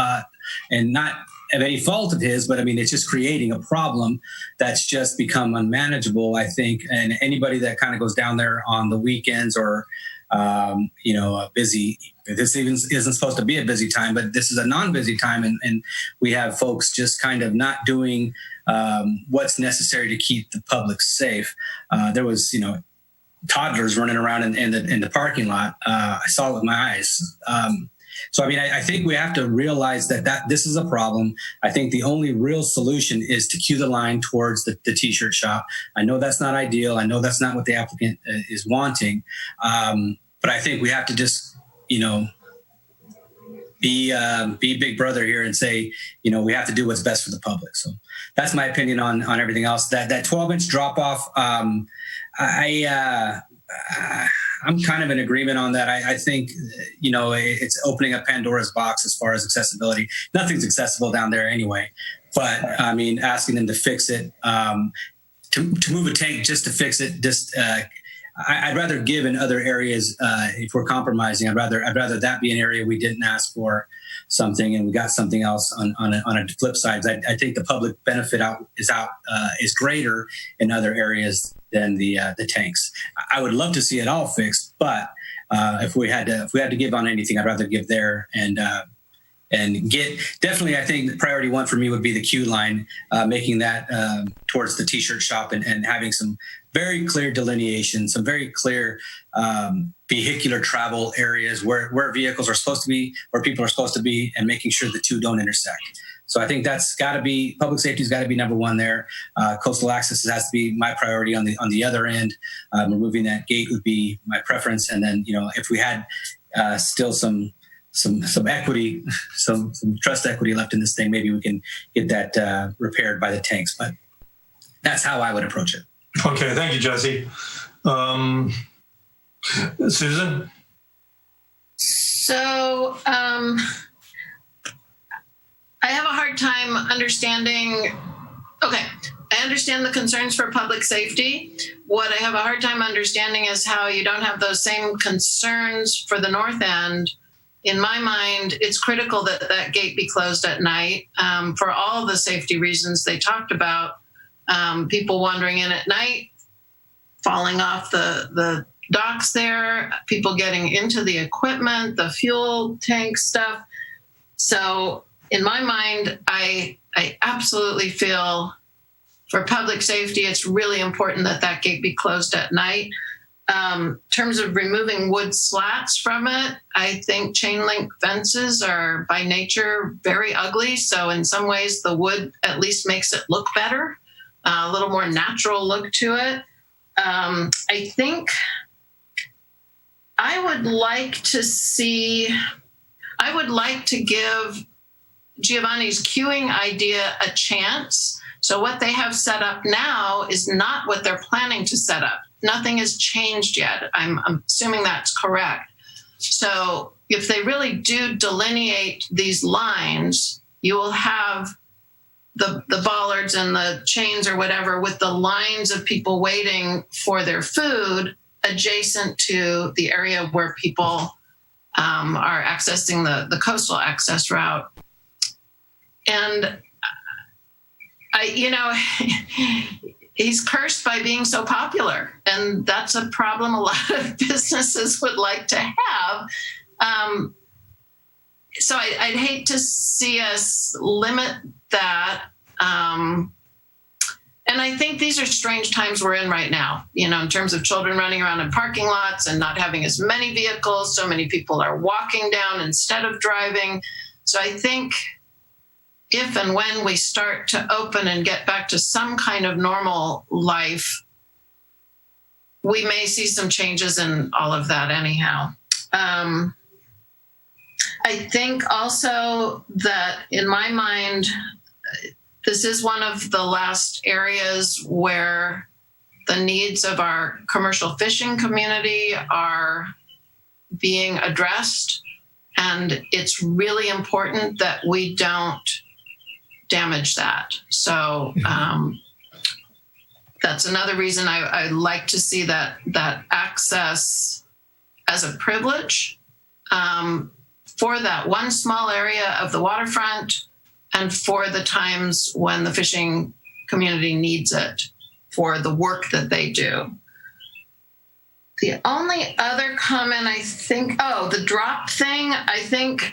and not of any fault of his, but I mean, it's just creating a problem that's just become unmanageable, I think. And anybody that kind of goes down there on the weekends or, busy, this even isn't supposed to be a busy time, but this is a non-busy time. And we have folks just kind of not doing what's necessary to keep the public safe. There was, toddlers running around in the parking lot. I saw it with my eyes. So, I mean, I think we have to realize that this is a problem. I think the only real solution is to queue the line towards the T-shirt shop. I know that's not ideal. I know that's not what the applicant is wanting. But I think we have to just, be big brother here and say, we have to do what's best for the public. So that's my opinion on everything else. That 12-inch drop off, I'm kind of in agreement on that. I think, it's opening up Pandora's box as far as accessibility. Nothing's accessible down there anyway. But I mean, asking them to fix it, to move a tank just to fix it, I'd rather give in other areas. If we're compromising, I'd rather that be an area we didn't ask for something and we got something else on a flip side. I think the public benefit is greater in other areas than the tanks. I would love to see it all fixed, but if we had to give on anything, I'd rather give there and get definitely. I think priority one for me would be the queue line, making that towards the T-shirt shop and having some very clear delineation, some very clear vehicular travel areas where vehicles are supposed to be, where people are supposed to be, and making sure the two don't intersect. So I think that's got to be, public safety's got to be number one there. Coastal access has to be my priority on the other end. Removing that gate would be my preference. And then, if we had still some equity, some trust equity left in this thing, maybe we can get that repaired by the tanks. But that's how I would approach it. Okay, thank you, Jesse. Susan? So I have a hard time understanding. Okay, I understand the concerns for public safety. What I have a hard time understanding is how you don't have those same concerns for the north end. In my mind, it's critical that that gate be closed at night for all the safety reasons they talked about. People wandering in at night, falling off the docks there, people getting into the equipment, the fuel tank stuff. So in my mind, I absolutely feel for public safety, it's really important that that gate be closed at night. In terms of removing wood slats from it, I think chain link fences are by nature very ugly. So in some ways, the wood at least makes it look better, a little more natural look to it. I think I would like to give Giovanni's queuing idea a chance. So what they have set up now is not what they're planning to set up. Nothing has changed yet. I'm assuming that's correct. So if they really do delineate these lines, you will have the bollards and the chains or whatever with the lines of people waiting for their food adjacent to the area where people are accessing the coastal access route. And he's cursed by being so popular, and that's a problem a lot of businesses would like to have. So I'd hate to see us limit that. And I think these are strange times we're in right now, in terms of children running around in parking lots and not having as many vehicles. So many people are walking down instead of driving. So I think if and when we start to open and get back to some kind of normal life, we may see some changes in all of that anyhow. I think also that in my mind, this is one of the last areas where the needs of our commercial fishing community are being addressed. And it's really important that we don't damage that. So that's another reason I like to see that access as a privilege for that one small area of the waterfront and for the times when the fishing community needs it for the work that they do. The only other comment I think, the drop thing, I think,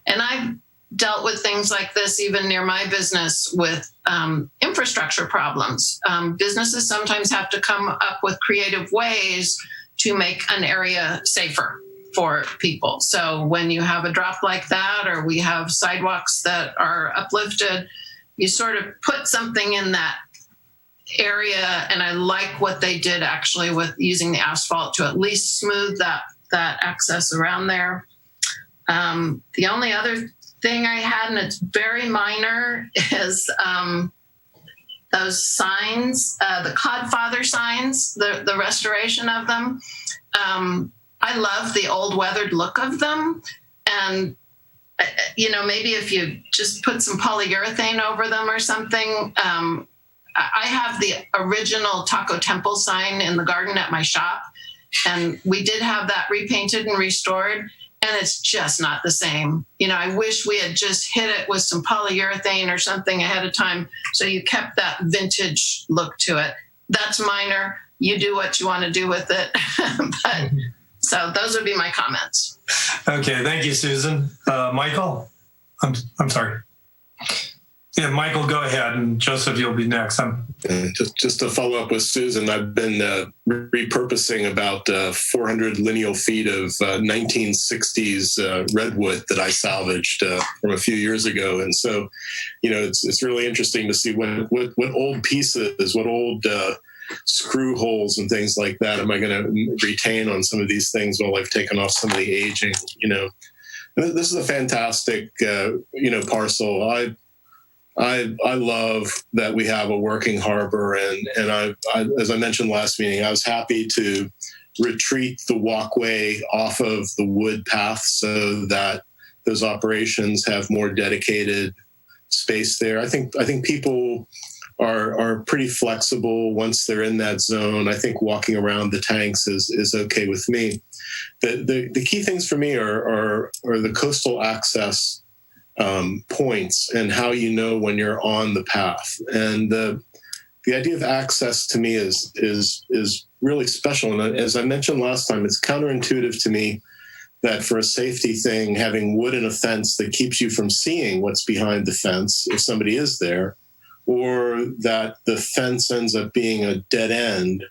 and I've dealt with things like this even near my business with infrastructure problems. Businesses sometimes have to come up with creative ways to make an area safer for people. So when you have a drop like that, or we have sidewalks that are uplifted, you sort of put something in that area. And I like what they did actually with using the asphalt to at least smooth that access around there. The only other thing I had, and it's very minor, is those signs, the Codfather signs, the restoration of them. I love the old weathered look of them. And, maybe if you just put some polyurethane over them or something. I have the original Taco Temple sign in the garden at my shop. And we did have that repainted and restored. And it's just not the same. I wish we had just hit it with some polyurethane or something ahead of time so you kept that vintage look to it. That's minor. You do what you want to do with it. But so those would be my comments. Okay, thank you, Susan. Michael? I'm sorry. Yeah, Michael, go ahead, and Joseph, you'll be next. Just to follow up with Susan, I've been repurposing about 400 lineal feet of 1960s redwood that I salvaged from a few years ago, and so, it's really interesting to see what old pieces, what old screw holes and things like that am I going to retain on some of these things while I've taken off some of the aging. This is a fantastic parcel. I love that we have a working harbor, and I as I mentioned last meeting, I was happy to retreat the walkway off of the wood path so that those operations have more dedicated space there. I think people are pretty flexible once they're in that zone. I think walking around the tanks is okay with me. The key things for me are the coastal access points and how you know when you're on the path. And the idea of access to me is really special. And as I mentioned last time, it's counterintuitive to me that for a safety thing, having wood in a fence that keeps you from seeing what's behind the fence if somebody is there, or that the fence ends up being a dead end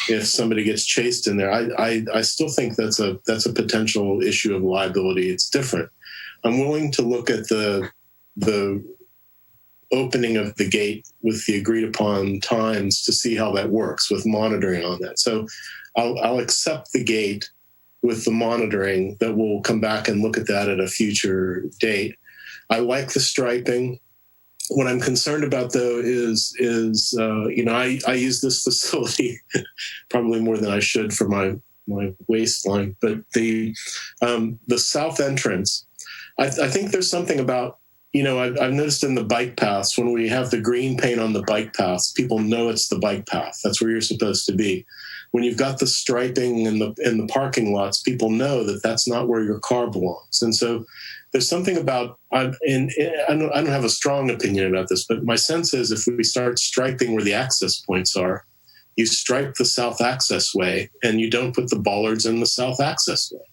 if somebody gets chased in there. I still think that's a potential issue of liability. It's different. I'm willing to look at the opening of the gate with the agreed upon times to see how that works with monitoring on that. So I'll accept the gate with the monitoring that we'll come back and look at that at a future date. I like the striping. What I'm concerned about, though, is I use this facility probably more than I should for my waistline, but the south entrance, I think there's something about, I've noticed in the bike paths, when we have the green paint on the bike paths, people know it's the bike path. That's where you're supposed to be. When you've got the striping in the parking lots, people know that that's not where your car belongs. And so there's something about, I don't have a strong opinion about this, but my sense is if we start striping where the access points are, you stripe the south access way and you don't put the bollards in the south access way.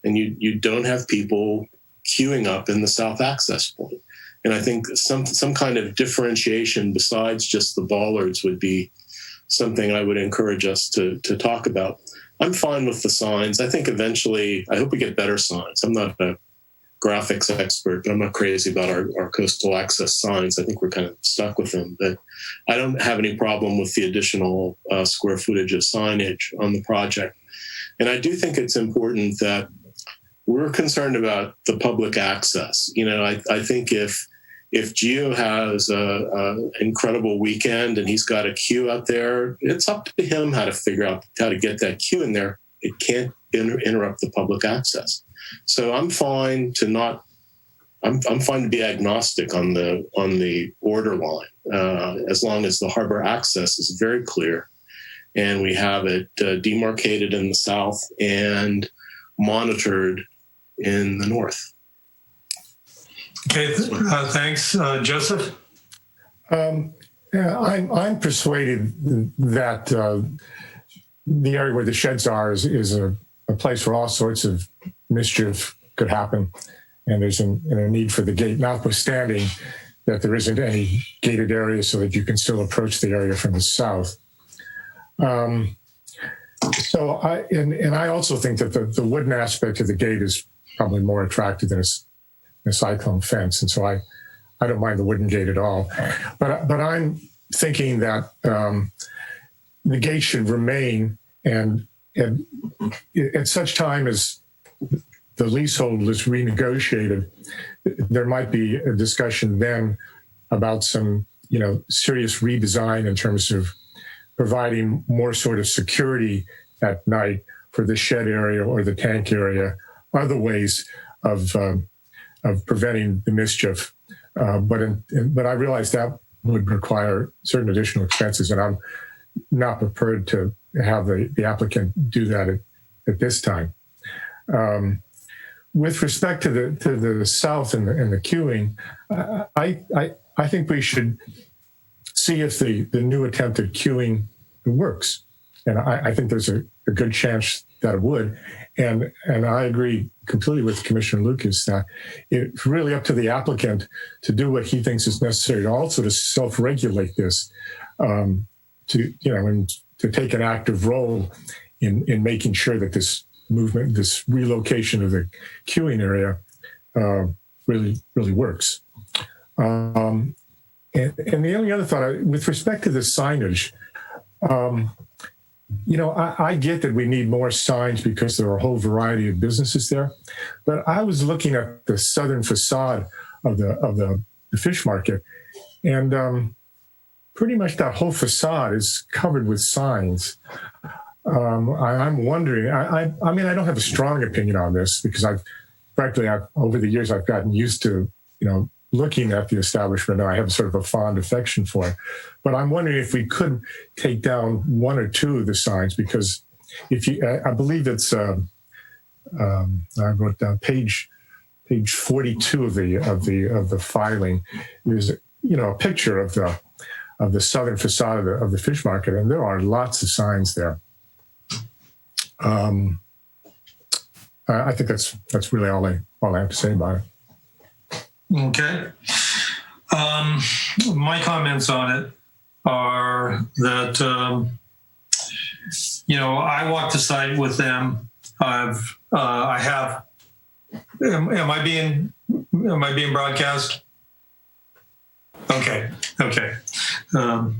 And you don't have people queuing up in the south access point. And I think some kind of differentiation besides just the bollards would be something I would encourage us to talk about. I'm fine with the signs. I think eventually, I hope we get better signs. I'm not a graphics expert, but I'm not crazy about our coastal access signs. I think we're kind of stuck with them. But I don't have any problem with the additional square footage of signage on the project. And I do think it's important that we're concerned about the public access. I think if Gio has an incredible weekend and he's got a queue out there, it's up to him how to figure out how to get that queue in there. It can't interrupt the public access. So I'm fine to be agnostic on the order line, as long as the harbor access is very clear and we have it demarcated in the south and monitored in the north. Okay, thanks. Joseph? I'm persuaded that the area where the sheds are is a place where all sorts of mischief could happen, and there's a need for the gate, notwithstanding that there isn't any gated area so that you can still approach the area from the south. So I also think that the wooden aspect of the gate is probably more attractive than a cyclone fence, and so I don't mind the wooden gate at all. But I'm thinking that the gate should remain, and at such time as the leasehold is renegotiated, there might be a discussion then about some serious redesign in terms of providing more sort of security at night for the shed area or the tank area, other ways of preventing the mischief. But I realize that would require certain additional expenses, and I'm not prepared to have the applicant do that at this time. With respect to the south and the queuing, I think we should see if the new attempt at queuing works, and I think there's a good chance that it would. And I agree completely with Commissioner Lucas that it's really up to the applicant to do what he thinks is necessary to also to self-regulate this, and to take an active role in making sure that this movement, this relocation of the queuing area really works. And the only other thought, with respect to the signage, I get that we need more signs because there are a whole variety of businesses there. But I was looking at the southern facade of the fish market, and pretty much that whole facade is covered with signs. I'm wondering. I mean, I don't have a strong opinion on this because frankly, over the years, I've gotten used to, looking at the establishment, and I have sort of a fond affection for it. But I'm wondering if we could take down one or two of the signs, because I believe it's, I wrote down page 42 of the filing. There's a picture of the southern facade of the fish market, and there are lots of signs there. I think that's really all I have to say about it. Okay. My comments on it are that, I walked the site with them. Am I being broadcast? Okay. All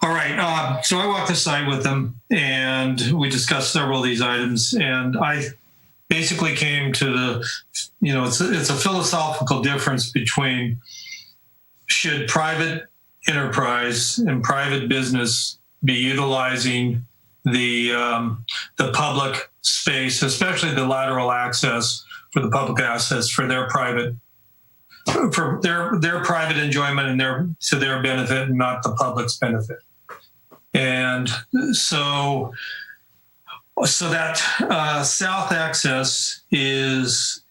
right. So I walked the site with them, and we discussed several of these items, and I basically came to it's a philosophical difference between should private enterprise and private business be utilizing the public space, especially the lateral access for the public access for their private enjoyment and to their benefit, and not the public's benefit. And so that south access is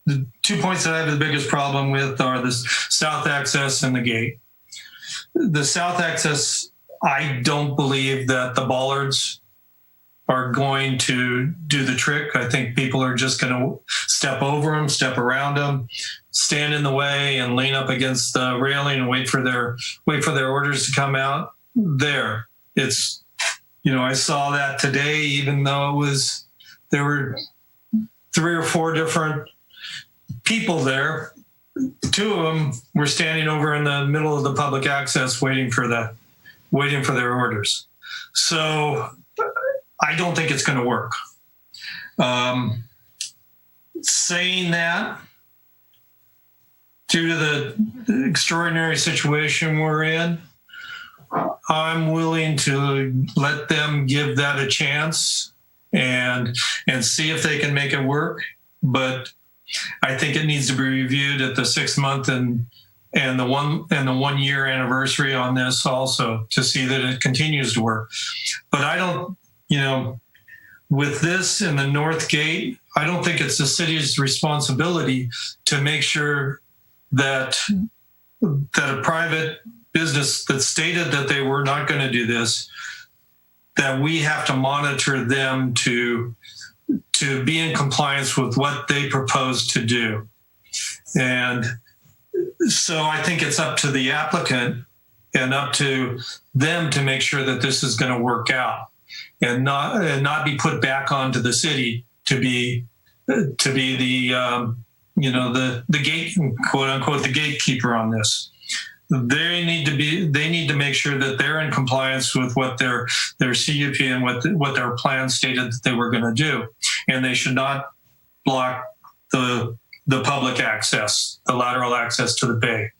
the 2 points that I have the biggest problem with are the south access and the gate. The south access, I don't believe that the bollards are going to do the trick. I think people are just going to step over them, step around them, stand in the way, and lean up against the railing and wait for their orders to come out. There, it's. I saw that today, even though there were 3 or 4 different people there. 2 of them were standing over in the middle of the public access waiting for their orders. So I don't think it's going to work. Saying that, due to the extraordinary situation we're in, I'm willing to let them give that a chance and see if they can make it work. But I think it needs to be reviewed at the 6 month and the 1 year anniversary on this also, to see that it continues to work. But I don't, with this in the North Gate, I don't think it's the city's responsibility to make sure that a private business that stated that they were not going to do this, that we have to monitor them to be in compliance with what they propose to do. And so I think it's up to the applicant and up to them to make sure that this is going to work out and not be put back onto the city to be the gate, quote unquote, the gatekeeper on this. They need to make sure that they're in compliance with what their CUP and what their plan stated that they were going to do, and they should not block the public access, the lateral access to the bay.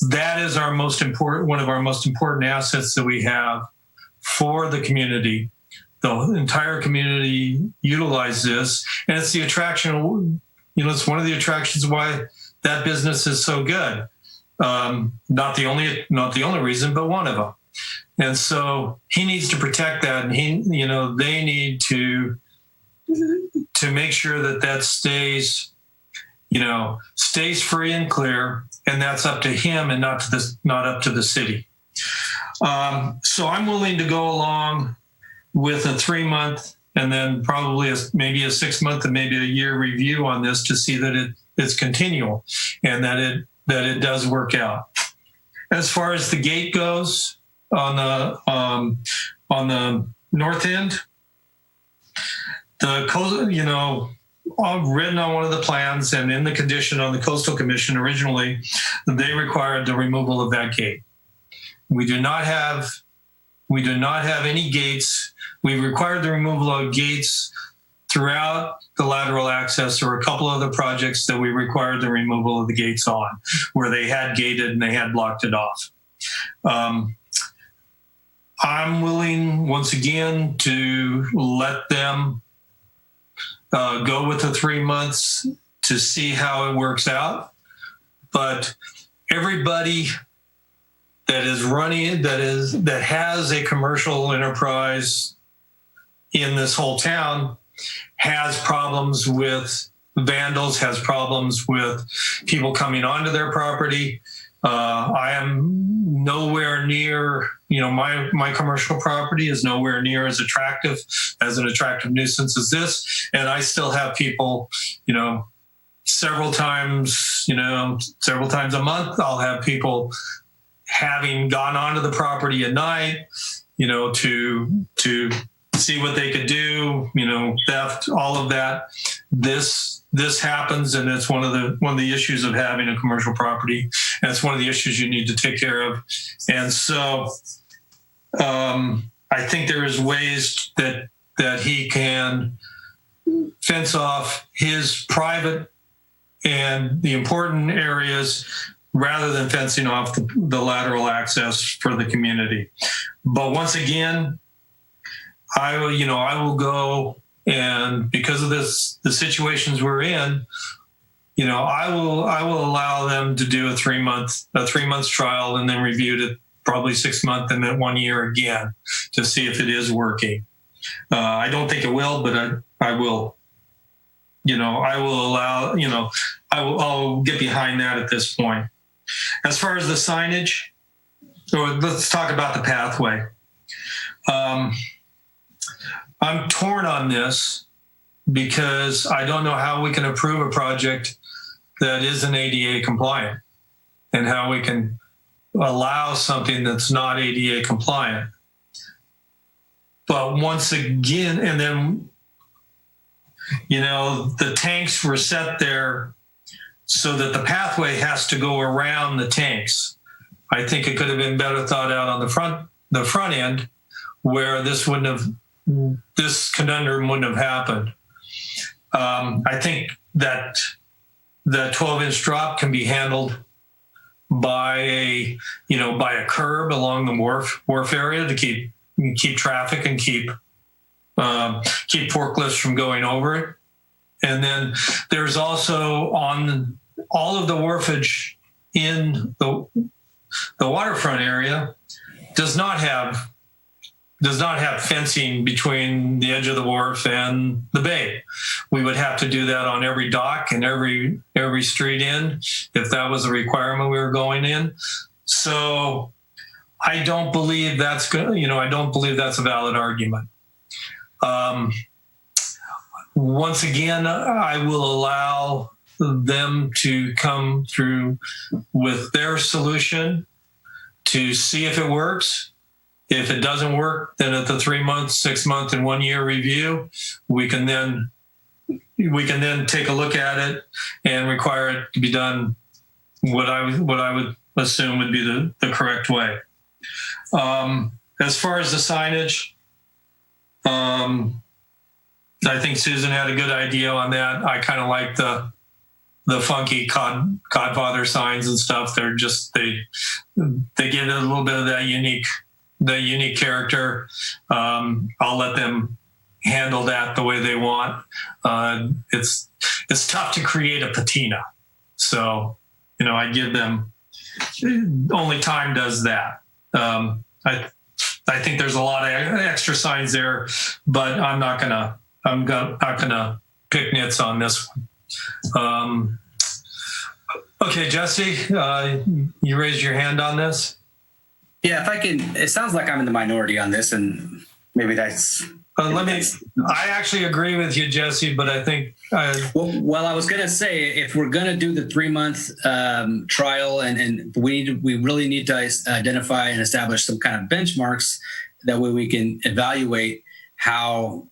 That is one of our most important assets that we have for the community. The entire community utilize this, and it's the attraction. It's one of the attractions why that business is so good. Not the only reason, but one of them. And so he needs to protect that, and they need to make sure that stays free and clear, and that's up to him and not up to the city. So I'm willing to go along with a 3 month and then probably maybe a 6 month and maybe a year review on this to see that it's continual and that it does work out. As far as the gate goes on the north end, all written on one of the plans and in the condition on the Coastal Commission originally, they required the removal of that gate. We do not have any gates. We required the removal of gates throughout the lateral access, or a couple of the projects that we required the removal of the gates on, where they had gated and they had blocked it off. I'm willing, once again, to let them go with the 3 months to see how it works out. But everybody that is running, that has a commercial enterprise in this whole town has problems with vandals, has problems with people coming onto their property. I am nowhere near, my commercial property is nowhere near as attractive as an attractive nuisance as this. And I still have people, several times a month, I'll have people having gone onto the property at night, to see what they could do, theft, all of that. This happens, and it's one of the issues of having a commercial property. And it's one of the issues you need to take care of. And so I think there is ways that he can fence off his private and the important areas rather than fencing off the lateral access for the community. But once again, I will go, and because of the situations we're in, I will allow them to do a 3 month trial and then review it probably 6 months and then 1 year again to see if it is working. I don't think it will, but I will. I will allow. I'll get behind that at this point. As far as the signage, so let's talk about the pathway. I'm torn on this because I don't know how we can approve a project that isn't ADA compliant and how we can allow something that's not ADA compliant. But once again, and then, the tanks were set there so that the pathway has to go around the tanks. I think it could have been better thought out on the front end where this conundrum wouldn't have happened. I think that the 12-inch drop can be handled by a curb along the wharf area to keep traffic and keep forklifts from going over it. And then there's also on all of the wharfage in the waterfront area does not have fencing between the edge of the wharf and the bay. We would have to do that on every dock and every street end if that was a requirement we were going in. So I don't believe that's good. I don't believe that's a valid argument. Once again, I will allow them to come through with their solution to see if it works. If it doesn't work, then at the 3 month, 6 month, and 1 year review, we can then take a look at it and require it to be done what I would assume would be the correct way. As far as the signage, I think Susan had a good idea on that. I kind of like the funky Codfather signs and stuff. They're just they give it a little bit of that unique character. I'll let them handle that the way they want. It's tough to create a patina, so I give them. Only time does that. I think there's a lot of extra signs there, but I'm not gonna pick nits on this one. Okay, Jesse, you raised your hand on this. Yeah, if I can, it sounds like I'm in the minority on this, and maybe that's. I actually agree with you, Jesse, but I think. Well, I was going to say, if we're going to do the 3 month trial, and we really need to identify and establish some kind of benchmarks, that way we can evaluate how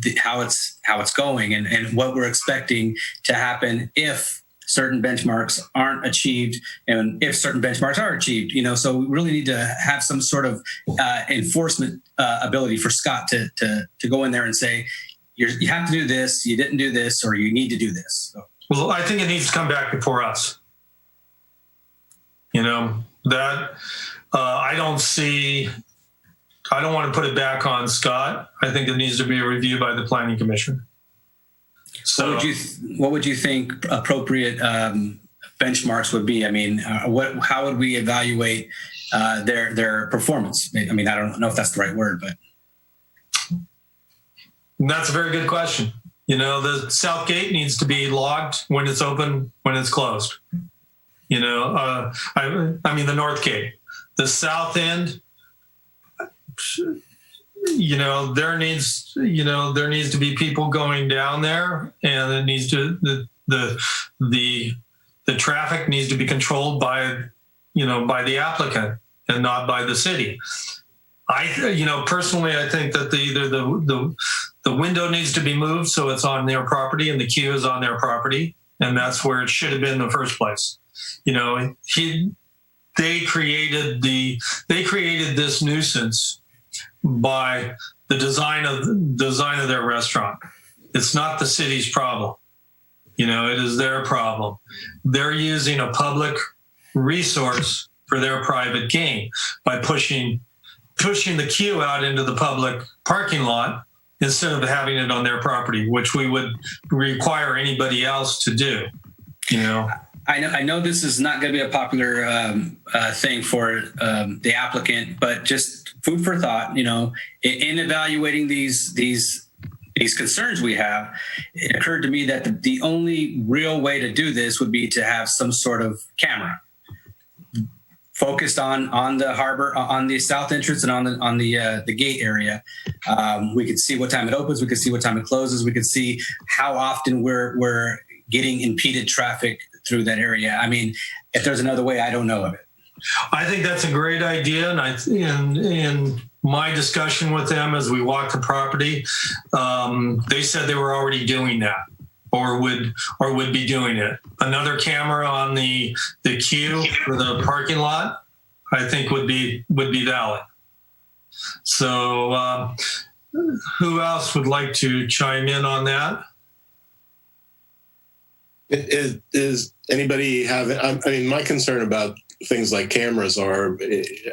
it's going and what we're expecting to happen if certain benchmarks aren't achieved and if certain benchmarks are achieved, so we really need to have some sort of enforcement ability for Scott to go in there and say, you have to do this, you didn't do this, or you need to do this. So. Well, I think it needs to come back before us. That I don't see I don't want to put it back on Scott. I think it needs to be a review by the Planning Commission. So what would you think appropriate benchmarks would be? I mean, how would we evaluate their performance? I mean, I don't know if that's the right word, but that's a very good question. The south gate needs to be logged when it's open, when it's closed. I mean the north gate, the south end. There needs to be people going down there, and it needs to the traffic needs to be controlled by the applicant and not by the city. Personally, I think that either the window needs to be moved so it's on their property and the queue is on their property, and that's where it should have been in the first place. They created this nuisance by the design of their restaurant. It's not the city's problem. It is their problem. They're using a public resource for their private gain by pushing the queue out into the public parking lot instead of having it on their property, which we would require anybody else to do. I know this is not going to be a popular thing for the applicant, but just food for thought. In evaluating these concerns we have, it occurred to me that the only real way to do this would be to have some sort of camera focused on the harbor, on the south entrance, and on the gate area. We could see what time it opens. We could see what time it closes. We could see how often we're getting impeded traffic through that area. I mean, if there's another way, I don't know of it. I think that's a great idea, and in my discussion with them as we walked the property, they said they were already doing that, or would be doing it. Another camera on the queue for the parking lot, I think would be valid. So, who else would like to chime in on that? Is anybody have? I mean, my concern about things like cameras are,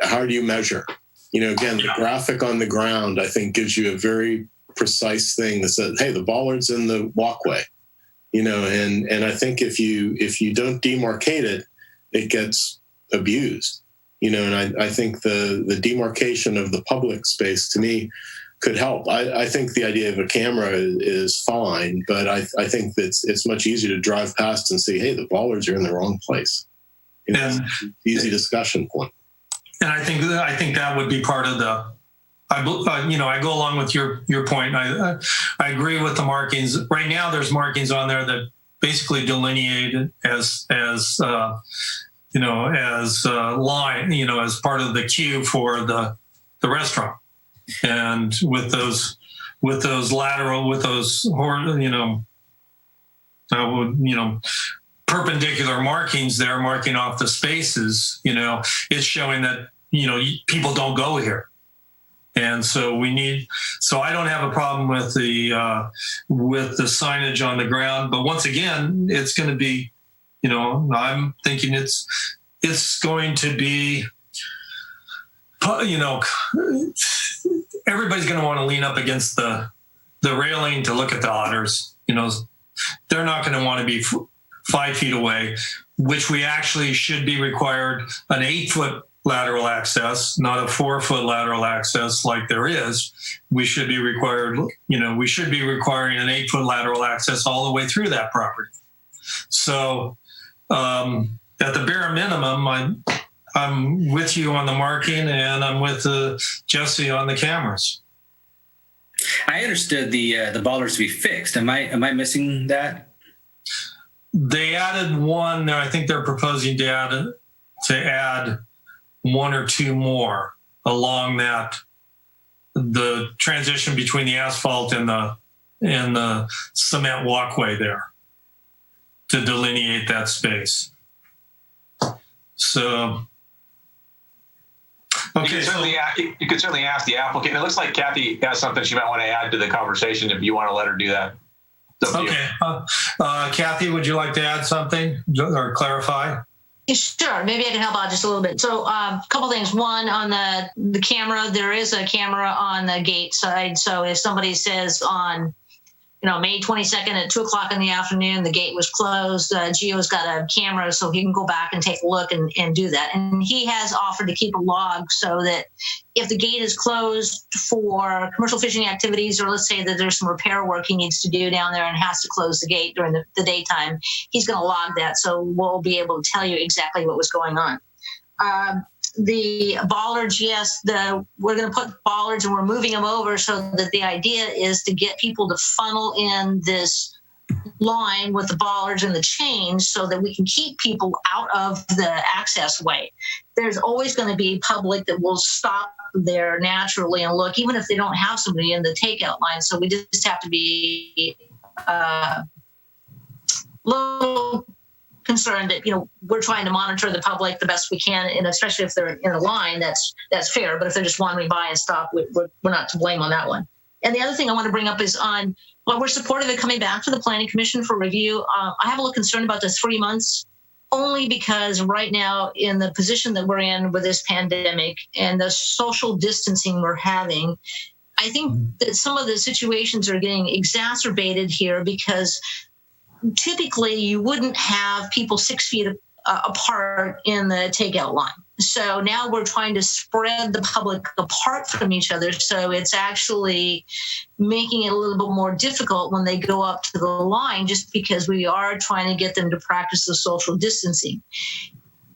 how do you measure? Again, the graphic on the ground, I think, gives you a very precise thing that says, hey, the bollard's in the walkway. And I think if you don't demarcate it, it gets abused. And I think the demarcation of the public space, to me, could help. I think the idea of a camera is fine, but I think that it's much easier to drive past and say, hey, the bollards are in the wrong place. It's an easy discussion point. And I think that would be part of the. I go along with your point. I agree with the markings. Right now, there's markings on there that basically delineate it as line, as part of the queue for the restaurant. And with those perpendicular markings there, marking off the spaces, it's showing that, people don't go here. And so I don't have a problem with the signage on the ground, but once again, it's going to be, I'm thinking it's going to be, everybody's going to want to lean up against the railing to look at the otters. They're not going to want to be 5 feet away, which we actually should be required an 8-foot lateral access, not a 4-foot lateral access like there is. We should be requiring an 8-foot lateral access all the way through that property. So at the bare minimum, I'm with you on the marking, and I'm with Jesse on the cameras. I understood the bollards to be fixed. Am I missing that? They added one. I think they're proposing to add 1 or 2 more along the transition between the asphalt and the cement walkway there to delineate that space. So. Okay, you could certainly ask the applicant. It looks like Kathy has something she might want to add to the conversation if you want to let her do that. Okay. Kathy, would you like to add something or clarify? Sure, maybe I can help out just a little bit. So a couple things. One, on the camera, there is a camera on the gate side. So if somebody says on, May 22nd at 2:00 in the afternoon, the gate was closed, Gio's got a camera so he can go back and take a look and do that. And he has offered to keep a log so that if the gate is closed for commercial fishing activities, or let's say that there's some repair work he needs to do down there and has to close the gate during the daytime, he's going to log that. So we'll be able to tell you exactly what was going on. The bollards, yes, we're going to put bollards and we're moving them over so that the idea is to get people to funnel in this line with the bollards and the chains so that we can keep people out of the access way. There's always going to be public that will stop there naturally and look, even if they don't have somebody in the takeout line. So we just have to be little concerned that we're trying to monitor the public the best we can, and especially if they're in a line, that's fair. But if they're just wandering by and stop, we're not to blame on that one. And the other thing I want to bring up is we're supportive of coming back to the Planning Commission for review. I have a little concern about the 3 months, only because right now in the position that we're in with this pandemic and the social distancing we're having, I think that some of the situations are getting exacerbated here because typically you wouldn't have people 6 feet apart in the takeout line. So now we're trying to spread the public apart from each other. So it's actually making it a little bit more difficult when they go up to the line, just because we are trying to get them to practice the social distancing.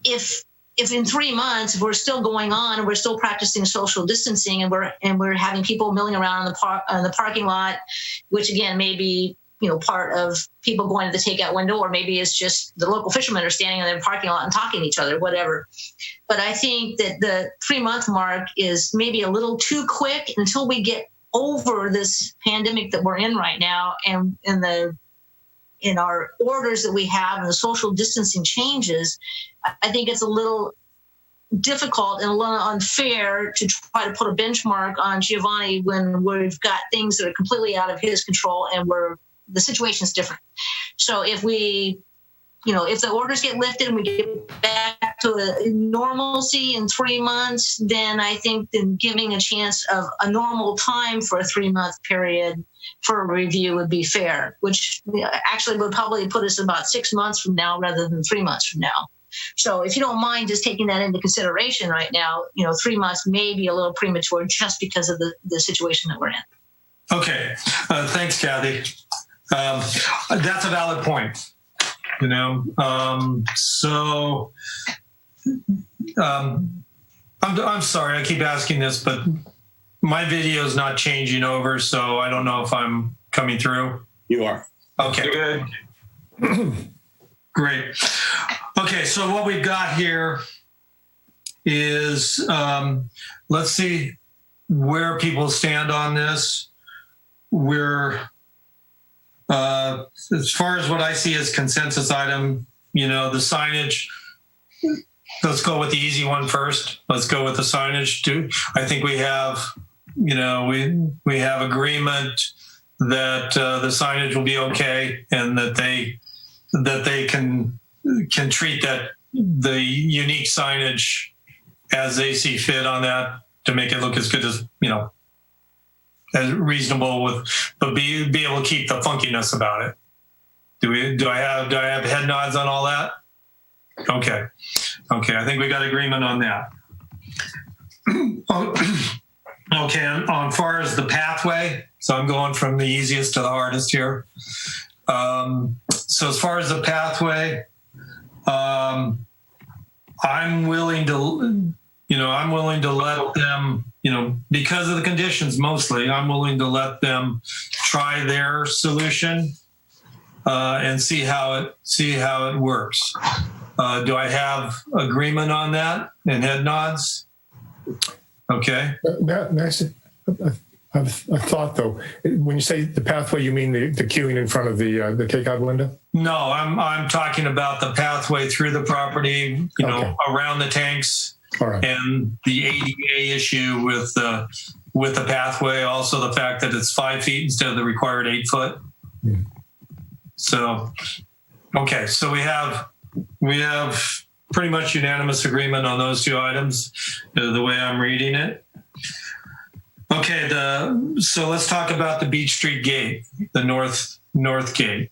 If in 3 months, if we're still going on and we're still practicing social distancing and we're having people milling around in the parking lot, which again may be part of people going to the takeout window, or maybe it's just the local fishermen are standing in their parking lot and talking to each other, whatever. But I think that the 3-month mark is maybe a little too quick until we get over this pandemic that we're in right now, and in our orders that we have and the social distancing changes. I think it's a little difficult and a little unfair to try to put a benchmark on Giovanni when we've got things that are completely out of his control and the situation is different. So if if the orders get lifted and we get back to a normalcy in 3 months, then I think then giving a chance of a normal time for a 3-month period for a review would be fair, which actually would probably put us about 6 months from now rather than 3 months from now. So if you don't mind just taking that into consideration right now, 3 months may be a little premature just because of the situation that we're in. Okay. Thanks, Kathy. That's a valid point. I'm sorry, I keep asking this, but my video is not changing over, so I don't know if I'm coming through. You are. Okay. Good. Great. Okay, so what we've got here is, let's see where people stand on this. We're, as far as what I see as consensus item, the signage, let's go with the easy one first. Let's go with the signage too. I think we have, we have agreement that the signage will be okay, and that they can treat the unique signage as they see fit on that to make it look as good as, as reasonable but be able to keep the funkiness about it. Do I have head nods on all that? Okay. I think we got agreement on that. Okay. On far as the pathway, so I'm going from the easiest to the hardest here. So as far as the pathway, I'm willing to let them, because of the conditions mostly, I'm willing to let them try their solution and see how it works. Do I have agreement on that and head nods? Okay. That's a thought, though. When you say the pathway, you mean the queuing in front of the takeout window? No, I'm talking about the pathway through the property, around the tanks. All right. And the ADA issue with the pathway, also the fact that it's 5 feet instead of the required 8 foot. So, okay, so we have pretty much unanimous agreement on those two items, the way I'm reading it. Okay, so let's talk about the Beach Street gate, the north gate.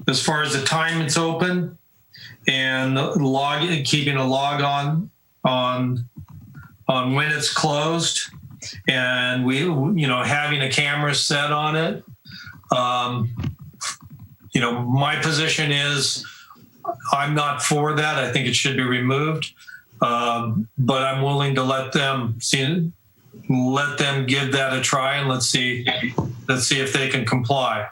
As far as the time it's open and keeping a log on when it's closed, and having a camera set on it. My position is I'm not for that. I think it should be removed, but I'm willing to let them give that a try, and let's see if they can comply.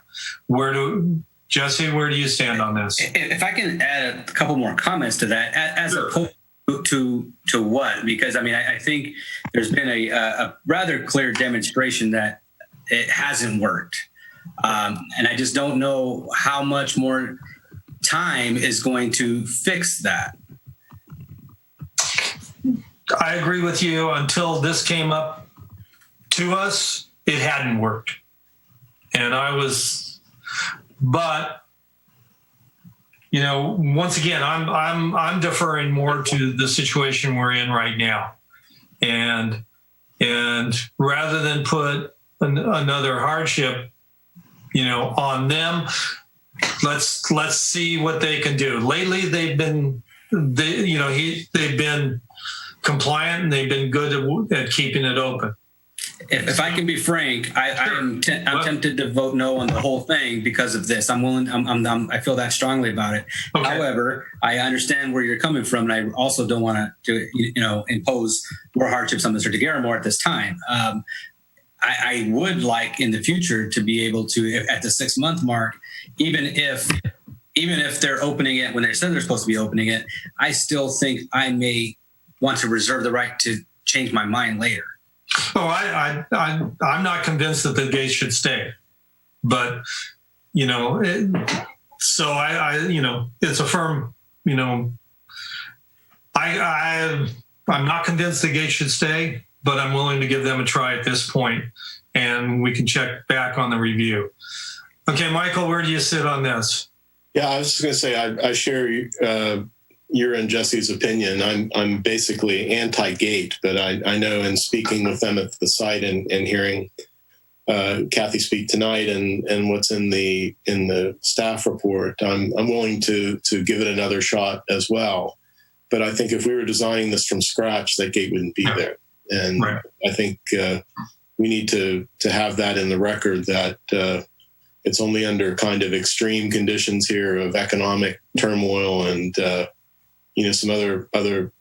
Jesse, where do you stand on this? If I can add a couple more comments to that, as opposed to what? Because I think there's been a rather clear demonstration that it hasn't worked, and I just don't know how much more time is going to fix that. I agree with you. Until this came up to us, it hadn't worked, but once again, I'm deferring more to the situation we're in right now, and rather than put another hardship, on them, let's see what they can do. Lately, they've been compliant, and they've been good at keeping it open. If I can be frank, I'm tempted to vote no on the whole thing because of this. I feel that strongly about it. Okay. However, I understand where you're coming from, and I also don't want to impose more hardships on Mr. DeGaramore at this time. I would like in the future to be able to, at the 6-month mark, even if they're opening it when they said they're supposed to be opening it, I still think I may want to reserve the right to change my mind later. Oh, I'm not convinced that the gate should stay, but it's a firm. I'm not convinced the gate should stay, but I'm willing to give them a try at this point, and we can check back on the review. Okay, Michael, where do you sit on this? Yeah, I was just going to say I share your and Jesse's opinion. I'm basically anti-gate, but I know in speaking with them at the site and hearing Kathy speak tonight and what's in the staff report, I'm willing to give it another shot as well. But I think if we were designing this from scratch, that gate wouldn't be there. And right. I think we need to have that in the record that it's only under kind of extreme conditions here of economic turmoil and some other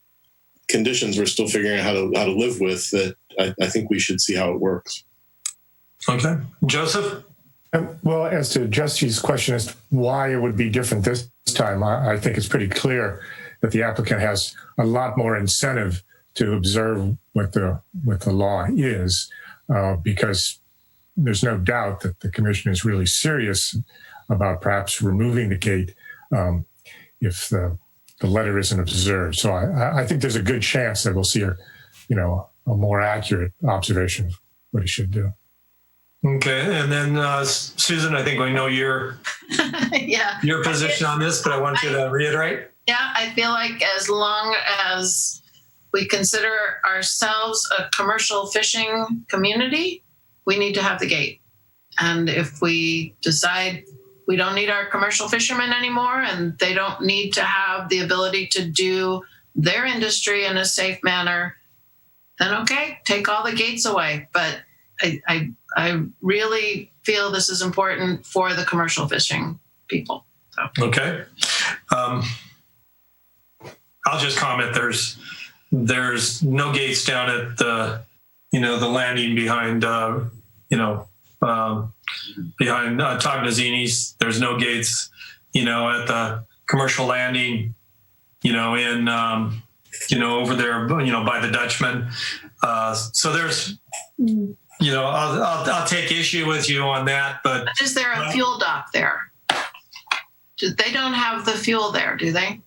conditions we're still figuring out how to live with, that I think we should see how it works. Okay. Joseph? Well, as to Jesse's question as to why it would be different this time, I think it's pretty clear that the applicant has a lot more incentive to observe what the law is, because there's no doubt that the commission is really serious about perhaps removing the gate if the letter isn't observed. So I think there's a good chance that we'll see a more accurate observation of what he should do. Okay, and then Susan, I think we know your position on this, but I want you to reiterate. Yeah, I feel like as long as we consider ourselves a commercial fishing community, we need to have the gate. And if we decide we don't need our commercial fishermen anymore and they don't need to have the ability to do their industry in a safe manner, then okay, take all the gates away. But I really feel this is important for the commercial fishing people. So. Okay. I'll just comment. There's no gates down at the landing behind behind Tognazini's. There's no gates, at the commercial landing, in over there, by the Dutchman. So there's, I'll take issue with you on that, but is there a fuel dock there? They don't have the fuel there, do they?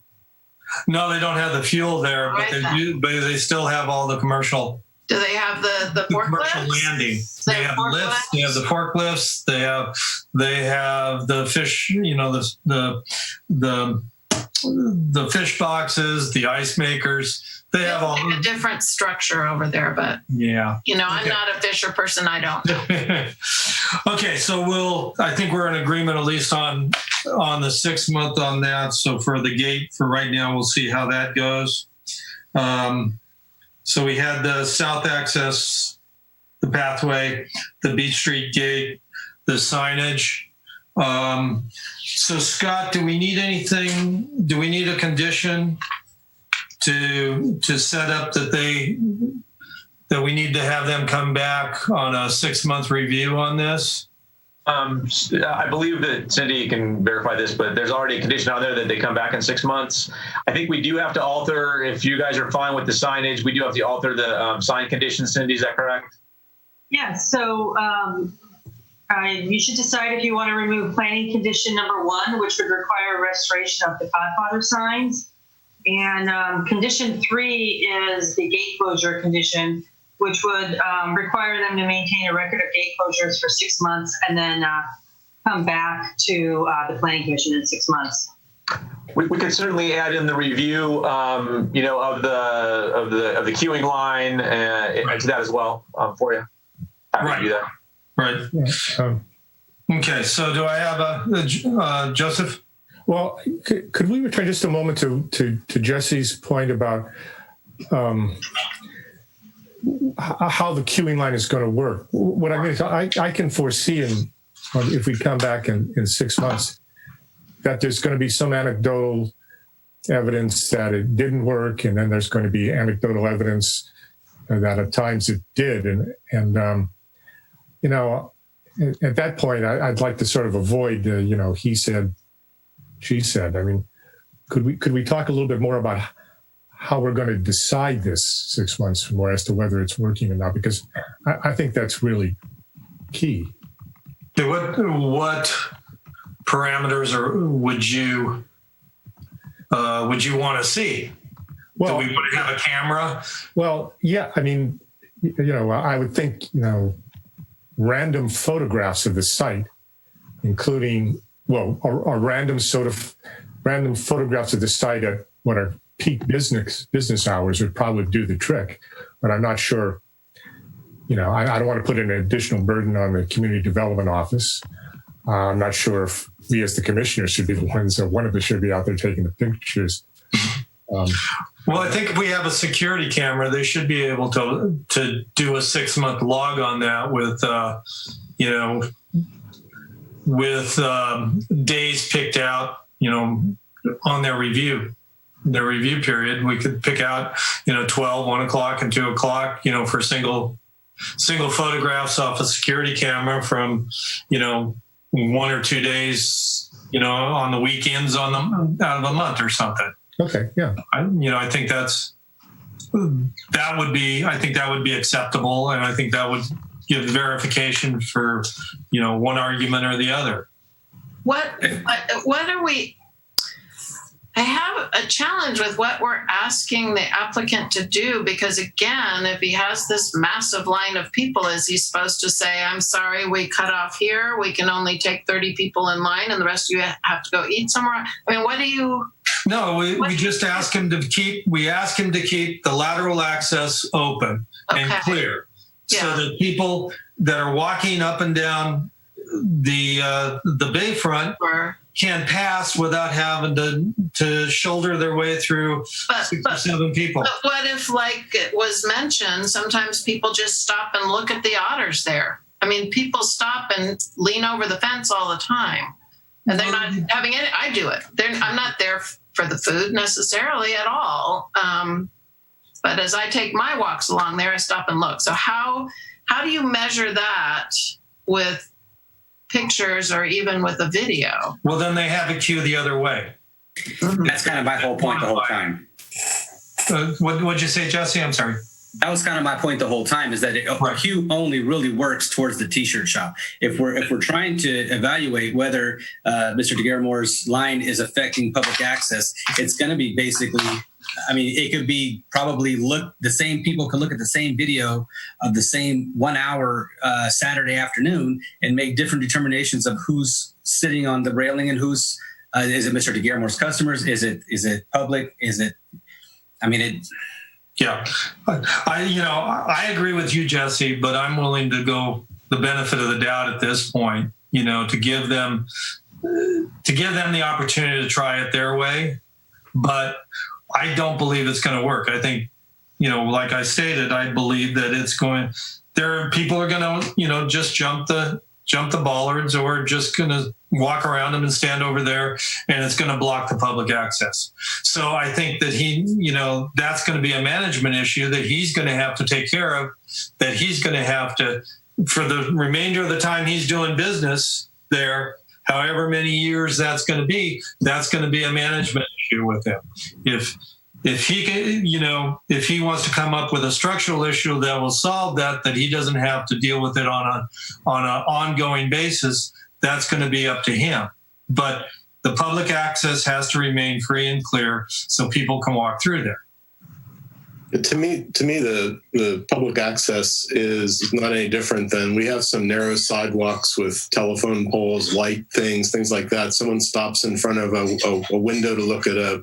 No, they don't have the fuel there, but they still have all the commercial. Do they have the forklifts? Commercial landing. They have lifts. They have the forklifts. They have the fish. The the fish boxes, the ice makers. They have all a different structure over there, but yeah. I'm not a fisher person. I don't. Okay, so I think we're in agreement at least on the 6 month on that. So for the gate, for right now, we'll see how that goes. So we had the south access, the pathway, the Beach Street gate, the signage. So Scott, do we need anything? Do we need a condition to set up that we need to have them come back on a 6 month review on this? I believe that Cindy can verify this, but there's already a condition on there that they come back in 6 months. I think we do have to alter, if you guys are fine with the signage, we do have to alter the sign conditions. Cindy, is that correct? Yeah, so you should decide if you want to remove planning condition number 1, which would require restoration of the Godfather signs. And condition 3 is the gate closure condition, which would require them to maintain a record of gate closures for 6 months and then come back to the Planning Commission in 6 months. We could certainly add in the review, of the queuing line to that as well for you. Happy to do that. Right. Yeah. Okay. So do I have a Joseph? Well, could we return just a moment to Jesse's point about how the queuing line is going to work? What I'm going to I can foresee, if we come back in 6 months, that there's going to be some anecdotal evidence that it didn't work, and then there's going to be anecdotal evidence that at times it did, and at that point, I'd like to sort of avoid, he said, she said. I mean, could we talk a little bit more about how we're going to decide this 6 months from more as to whether it's working or not? Because I think that's really key. What parameters would you want to see? Well, do we want to have a camera? Well, yeah. I mean, I would think, random photographs of the site, including, or random photographs of the site at what are peak business hours would probably do the trick. But I'm not sure, I don't want to put an additional burden on the community development office. I'm not sure if we as the commissioners should be the ones, or one of us should be out there taking the pictures. Well, I think if we have a security camera, they should be able to do a 6 month log on that with days picked out, on their review period. We could pick out, 12, 1 o'clock and 2 o'clock, for single photographs off a security camera from, 1 or 2 days, on the weekends out of a month or something. Okay. Yeah. I think that would be acceptable. And I think that would give verification for, one argument or the other. What are we? I have a challenge with what we're asking the applicant to do, because again, if he has this massive line of people, is he supposed to say, I'm sorry, we cut off here. We can only take 30 people in line and the rest of you have to go eat somewhere. I mean, what do you? No, we just ask him to keep the lateral access open and clear, so that people that are walking up and down the bayfront can pass without having to shoulder their way through 6 or 7 people. But what if, like it was mentioned, sometimes people just stop and look at the otters there? I mean, people stop and lean over the fence all the time, and they're not having any. I do it. I'm not there for the food necessarily at all. But as I take my walks along there, I stop and look. So how do you measure that with pictures or even with a video? Well, then they have a queue the other way. That's kind of my whole point the whole time. What'd you say, Jesse? I'm sorry. That was kind of my point the whole time, is that a queue only really works towards the T-shirt shop. If we're trying to evaluate whether Mr. DeGaramore's line is affecting public access, it's going to be basically, I mean, it could be probably people can look at the same video of the same 1 hour Saturday afternoon and make different determinations of who's sitting on the railing and who's Is it Mr. DeGuermore's customers? Is it public? Yeah, I agree with you, Jesse, but I'm willing to go the benefit of the doubt at this point, to give them the opportunity to try it their way. But I don't believe it's going to work. I think, like I stated, I believe that people are going to, just jump the bollards, or just going to walk around them and stand over there, and it's going to block the public access. So I think that that's going to be a management issue that he's going to have to take care of, that he's going to have to, for the remainder of the time he's doing business there, however many years that's going to be a management issue with him. If he can, if he wants to come up with a structural issue that will solve that he doesn't have to deal with it on an ongoing basis, that's going to be up to him. But the public access has to remain free and clear so people can walk through there. To me, the public access is not any different than we have some narrow sidewalks with telephone poles, light things like that. Someone stops in front of a window to look at a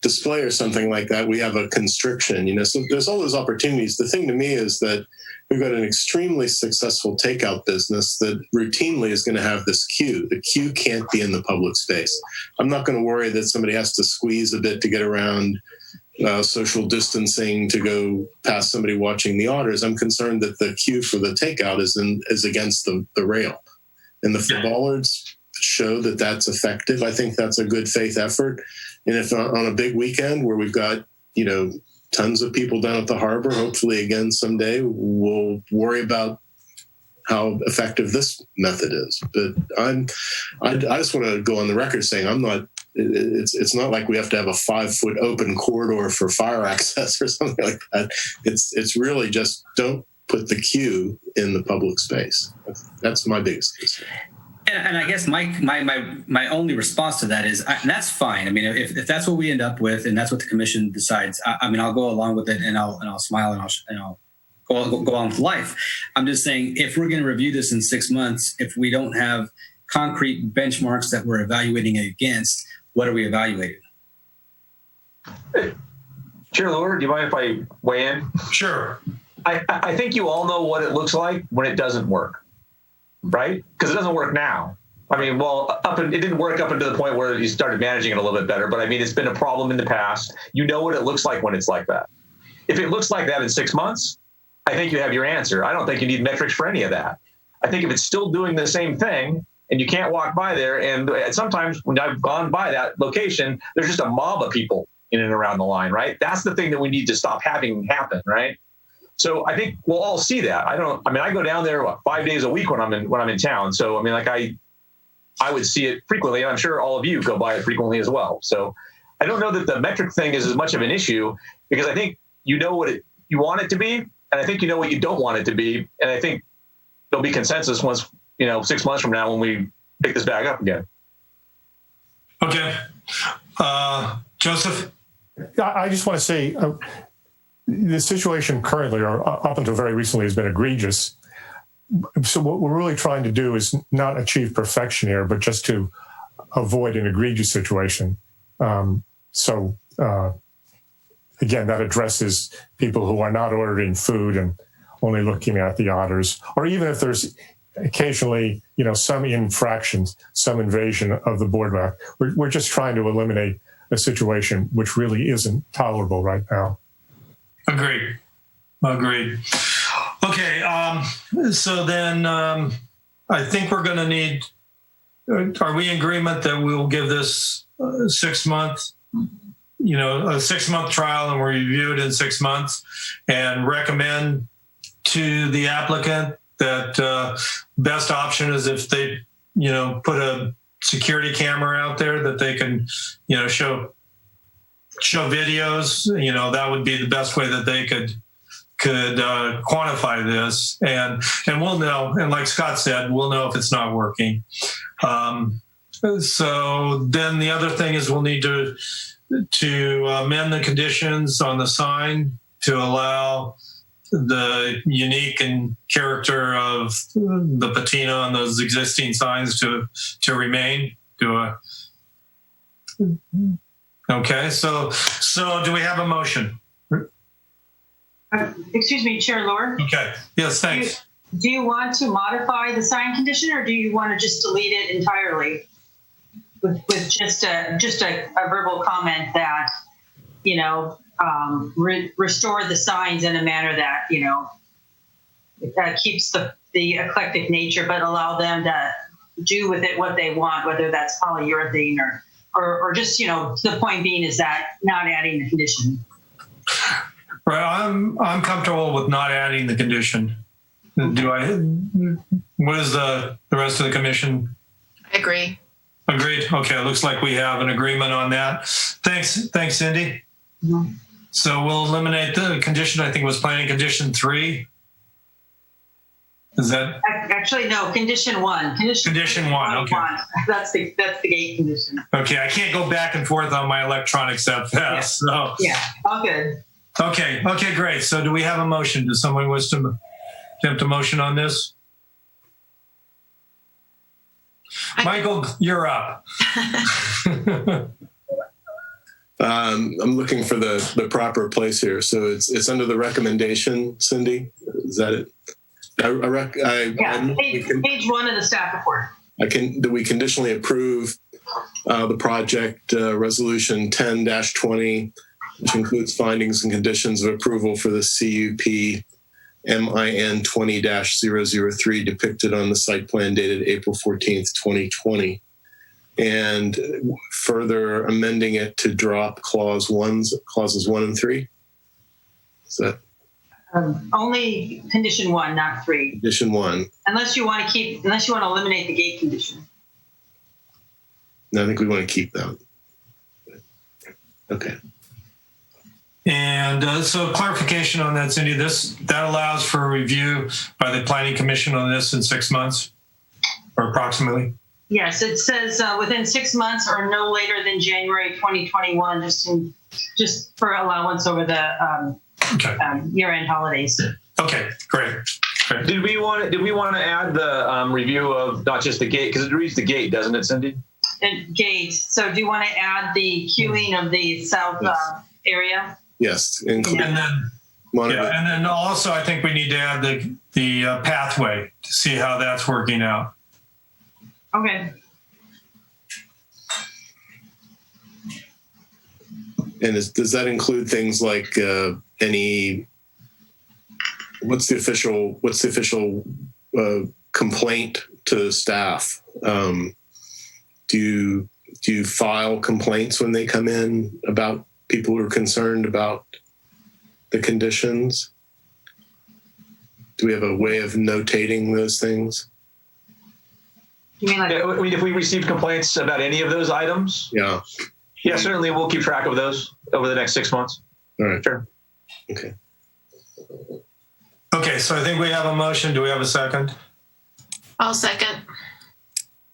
display or something like that. We have a constriction, so there's all those opportunities. The thing to me is that we've got an extremely successful takeout business that routinely is going to have this queue. The queue can't be in the public space. I'm not going to worry that somebody has to squeeze a bit to get around social distancing to go past somebody watching the Otters. I'm concerned that the queue for the takeout is against the rail. And the bollards show that that's effective. I think that's a good faith effort. And if on a big weekend where we've got, tons of people down at the harbor, hopefully again someday, we'll worry about how effective this method is. But I just want to go on the record saying it's not like we have to have a 5-foot open corridor for fire access or something like that. It's really just don't put the queue in the public space. That's my biggest concern. And I guess my only response to that is that's fine. I mean, if that's what we end up with and that's what the commission decides, I'll go along with it and I'll smile and I'll go on with life. I'm just saying, if we're going to review this in 6 months, if we don't have concrete benchmarks that we're evaluating it against, what are we evaluating? Chair Lure, do you mind if I weigh in? Sure. I think you all know what it looks like when it doesn't work. Right? Because it doesn't work now. It didn't work up until the point where you started managing it a little bit better. But it's been a problem in the past. You know what it looks like when it's like that. If it looks like that in 6 months, I think you have your answer. I don't think you need metrics for any of that. I think if it's still doing the same thing and you can't walk by there, and sometimes when I've gone by that location, there's just a mob of people in and around the line, right? That's the thing that we need to stop having happen, right? So I think we'll all see that. I go down there 5 days a week when I'm in town. So I would see it frequently, and I'm sure all of you go by it frequently as well. So I don't know that the metric thing is as much of an issue, because I think you know what you want it to be, and I think you know what you don't want it to be, and I think there'll be consensus once 6 months from now when we pick this back up again. Okay, Joseph. I just want to say. The situation currently, or up until very recently, has been egregious. So what we're really trying to do is not achieve perfection here, but just to avoid an egregious situation. Again, that addresses people who are not ordering food and only looking at the Otters, or even if there's occasionally, some infractions, some invasion of the boardwalk. We're just trying to eliminate a situation which really isn't tolerable right now. Agreed. Okay, so then I think we're going to need, are we in agreement that we'll give this 6 month, a 6 month trial, and we'll review it in 6 months and recommend to the applicant that best option is if they, put a security camera out there that they can, show videos, that would be the best way that they could quantify this, and we'll know. And like Scott said, we'll know if it's not working. So then the other thing is we'll need to amend the conditions on the sign to allow the unique and character of the patina on those existing signs to remain. Okay, so do we have a motion? Excuse me, Chair Lohr. Okay. Yes, thanks. Do you want to modify the sign condition, or do you want to just delete it entirely with just a verbal comment that, restore the signs in a manner that, keeps the eclectic nature, but allow them to do with it what they want, whether that's polyurethane or just, the point being is that not adding the condition. Right. I'm comfortable with not adding the condition. What is the rest of the commission? I agree. Agreed. Okay. It looks like we have an agreement on that. Thanks, Cindy. Mm-hmm. So we'll eliminate the condition. I think it was planning condition 3. Is that actually no? Condition 1. Condition 1. Okay. That's the gate condition. Okay. I can't go back and forth on my electronics that fast. Yeah. So yeah. All good. Okay. Okay. Great. So do we have a motion? Does someone wish to attempt a motion on this? Michael, you're up. I'm looking for the proper place here. So it's under the recommendation, Cindy. Is that it? Page 1 of the staff report. Do we conditionally approve the project resolution 10-20, which includes findings and conditions of approval for the CUP MIN 20-003 depicted on the site plan dated April 14th, 2020, and further amending it to drop clauses 1 and 3? Is that only condition 1, not 3? Condition 1. Unless you want to eliminate the gate condition. No, I think we want to keep that. Okay. And so clarification on that, Cindy, that allows for a review by the Planning Commission on this in 6 months or approximately? Yes, it says within 6 months or no later than January 2021, just for allowance over the year-end holidays. Okay, great. Did we want to add the review of not just the gate, because it reads the gate, doesn't it, Cindy? And gate. So do you want to add the queuing of the south area? Yes. And then also I think we need to add the pathway to see how that's working out. Okay. And does that include things like what's the official complaint to staff? Do you file complaints when they come in about people who are concerned about the conditions? Do we have a way of notating those things? You mean if we receive complaints about any of those items? Yeah. Yeah, certainly we'll keep track of those over the next 6 months. All right. Sure. Okay. Okay, so I think we have a motion. Do we have a second? I'll second.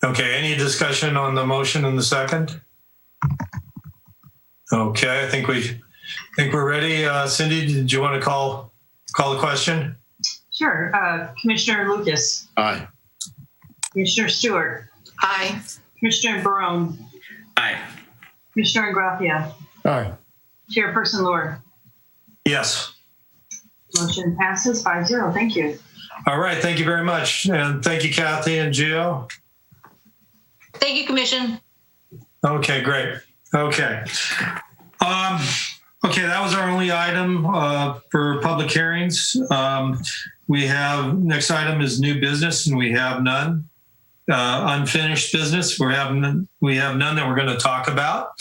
Okay, any discussion on the motion and the second? Okay, I think we're ready. Cindy, did you want to call the question? Sure. Commissioner Lucas. Aye. Commissioner Stewart. Aye. Commissioner Barone. Aye. Commissioner Ingraffia. Aye. Chairperson Lohr. Yes. Motion passes 5-0. Thank you. All right, thank you very much. And thank you, Kathy and Gio. Thank you, Commission. Okay, great. Okay. Okay, that was our only item for public hearings. We have, next item is new business, and we have none. Unfinished business, we have none that we're going to talk about.